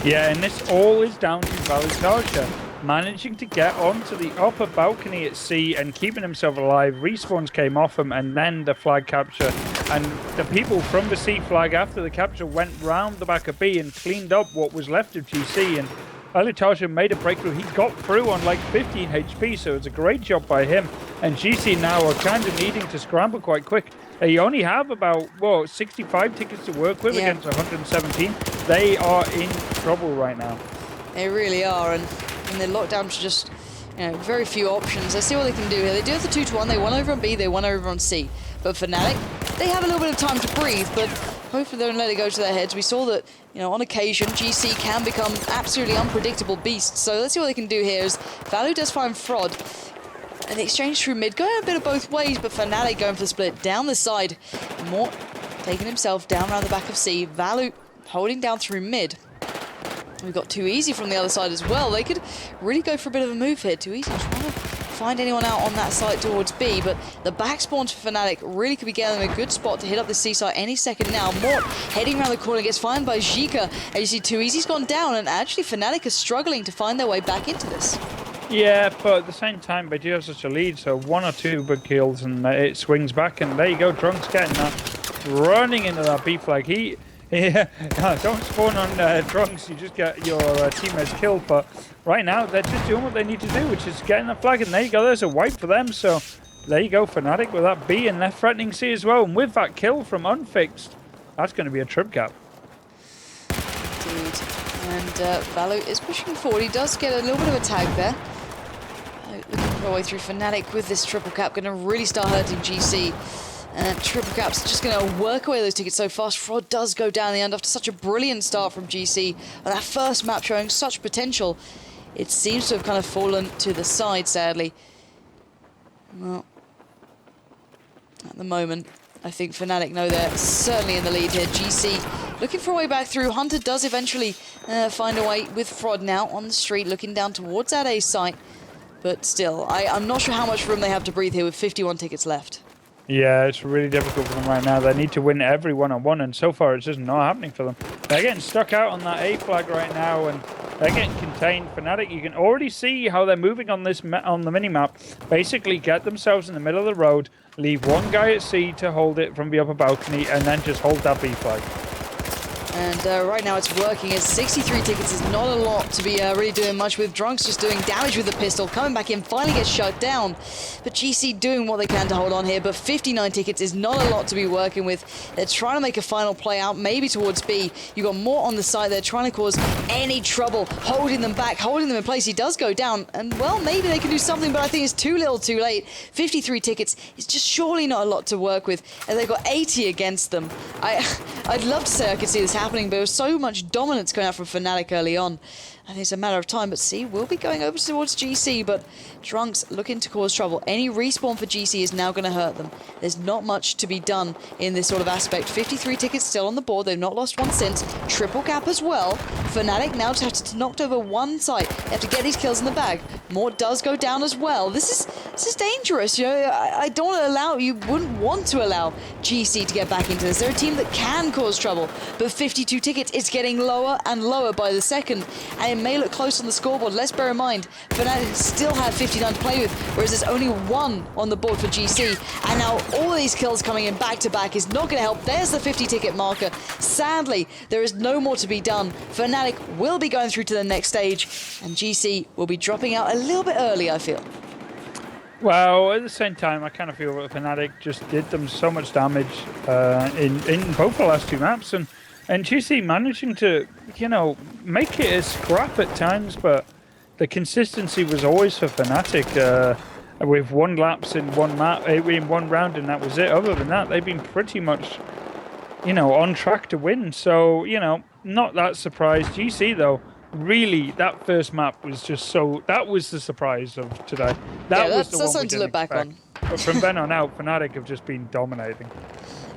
Yeah, and this all is down to Valitaja managing to get onto the upper balcony at C and keeping himself alive. Respawns came off him, and then the flag capture. And the people from the C flag after the capture went round the back of B and cleaned up what was left of GC. And Valitaja made a breakthrough. He got through on like 15 HP, so it's a great job by him. And GC now are kind of needing to scramble quite quick. They only have about, 65 tickets to work with against 117. They are in trouble right now. They really are, and they're locked down to just, very few options. Let's see what they can do here. They do have the 2-to-1. They won over on B, they won over on C. But Fnatic, they have a little bit of time to breathe, but hopefully they don't let it go to their heads. We saw that, on occasion, GC can become absolutely unpredictable beasts. So let's see what they can do here as Valu does find Frod. And the exchange through mid, going a bit of both ways, but Fnatic going for the split down the side. Mort taking himself down around the back of C. Valu holding down through mid. We've got 2 easy from the other side as well. They could really go for a bit of a move here. 2 easy trying to find anyone out on that side towards B, but the back spawns for Fnatic really could be getting them a good spot to hit up the C side any second now. Mort heading around the corner, gets found by Zika, and you see 2 easy's gone down, and actually Fnatic is struggling to find their way back into this. Yeah, but at the same time, they do have such a lead, so 1 or 2 big kills, and it swings back, and there you go, Drunk's getting that, running into that B flag. Don't spawn on Drunks, you just get your teammates killed, but right now, they're just doing what they need to do, which is getting the flag, and there you go, there's a wipe for them, so there you go, Fnatic with that B, and they're threatening C as well, and with that kill from Unfixed, that's going to be a trip cap. Indeed, and Valu is pushing forward. He does get a little bit of a tag there. Looking for a way through. Fnatic with this triple cap going to really start hurting GC. And triple cap's just going to work away those tickets so fast. Frod does go down in the end after such a brilliant start from GC. And that first map showing such potential, it seems to have kind of fallen to the side, sadly. Well, at the moment, I think Fnatic know they're certainly in the lead here. GC looking for a way back through. Hunter does eventually find a way with Frod now on the street, looking down towards that A site. But still, I'm not sure how much room they have to breathe here with 51 tickets left. Yeah, it's really difficult for them right now. They need to win every one-on-one, and so far it's just not happening for them. They're getting stuck out on that A flag right now, and they're getting contained. Fnatic, you can already see how they're moving on this on the mini-map. Basically get themselves in the middle of the road, leave one guy at C to hold it from the upper balcony, and then just hold that B flag. And right now it's working as 63 tickets is not a lot to be really doing much with. Drunks just doing damage with the pistol, coming back in, finally gets shut down. But GC doing what they can to hold on here, but 59 tickets is not a lot to be working with. They're trying to make a final play out, maybe towards B. You got more on the side there, trying to cause any trouble, holding them back, holding them in place. He does go down, and well, maybe they can do something, but I think it's too little too late. 53 tickets is just surely not a lot to work with, and they've got 80 against them. I'd love to say I could see this happening, but there was so much dominance coming out from Fnatic early on. I think it's a matter of time, but C will be going over towards GC, but Drunks looking to cause trouble. Any respawn for GC is now going to hurt them. There's not much to be done in this sort of aspect. 53 tickets still on the board. They've not lost one since. Triple cap as well. Fnatic now just have to knock over one site. They have to get these kills in the bag. Mort does go down as well. This is dangerous. I don't want to allow, you wouldn't want to allow GC to get back into this. They're a team that can cause trouble, but 52 tickets, it's getting lower and lower by the second, and it may look close on the scoreboard. Let's bear in mind, Fnatic still have 59 to play with, whereas there's only 1 on the board for GC. And now all these kills coming in back to back is not going to help. There's the 50 ticket marker. Sadly, there is no more to be done. Fnatic will be going through to the next stage, and GC will be dropping out a little bit early, I feel. Well, at the same time, I kind of feel that Fnatic just did them so much damage in both the last 2 maps, and GC managing to, make it a scrap at times, but the consistency was always for Fnatic. With 1 lapse in 1 map, in 1 round, and that was it. Other than that, they've been pretty much, on track to win. So, not that surprised. GC, though, really, that first map was just so. That was the surprise of today. That Yeah, was the that's one we something to didn't look back expect. on. But from then on out, Fnatic have just been dominating.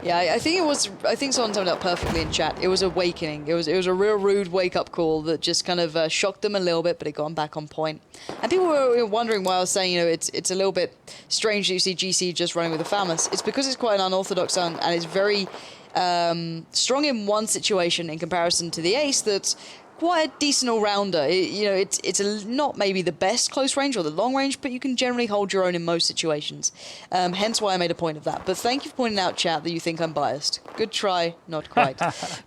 Yeah, I think it was. I think someone summed it up perfectly in chat. It was awakening. It was a real rude wake up call that just kind of shocked them a little bit, but it got them back on point. And people were wondering why I was saying, it's a little bit strange that you see GC just running with the Famous. It's because it's quite an unorthodox and it's very strong in one situation in comparison to the Ace that's quite a decent all-rounder. It's not maybe the best close range or the long range, but you can generally hold your own in most situations. Hence why I made a point of that. But thank you for pointing out, chat, that you think I'm biased. Good try, not quite.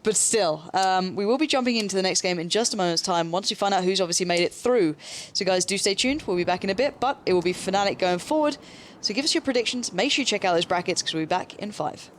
But still, we will be jumping into the next game in just a moment's time once we find out who's obviously made it through. So guys, do stay tuned. We'll be back in a bit, but it will be Fnatic going forward. So give us your predictions. Make sure you check out those brackets because we'll be back in 5.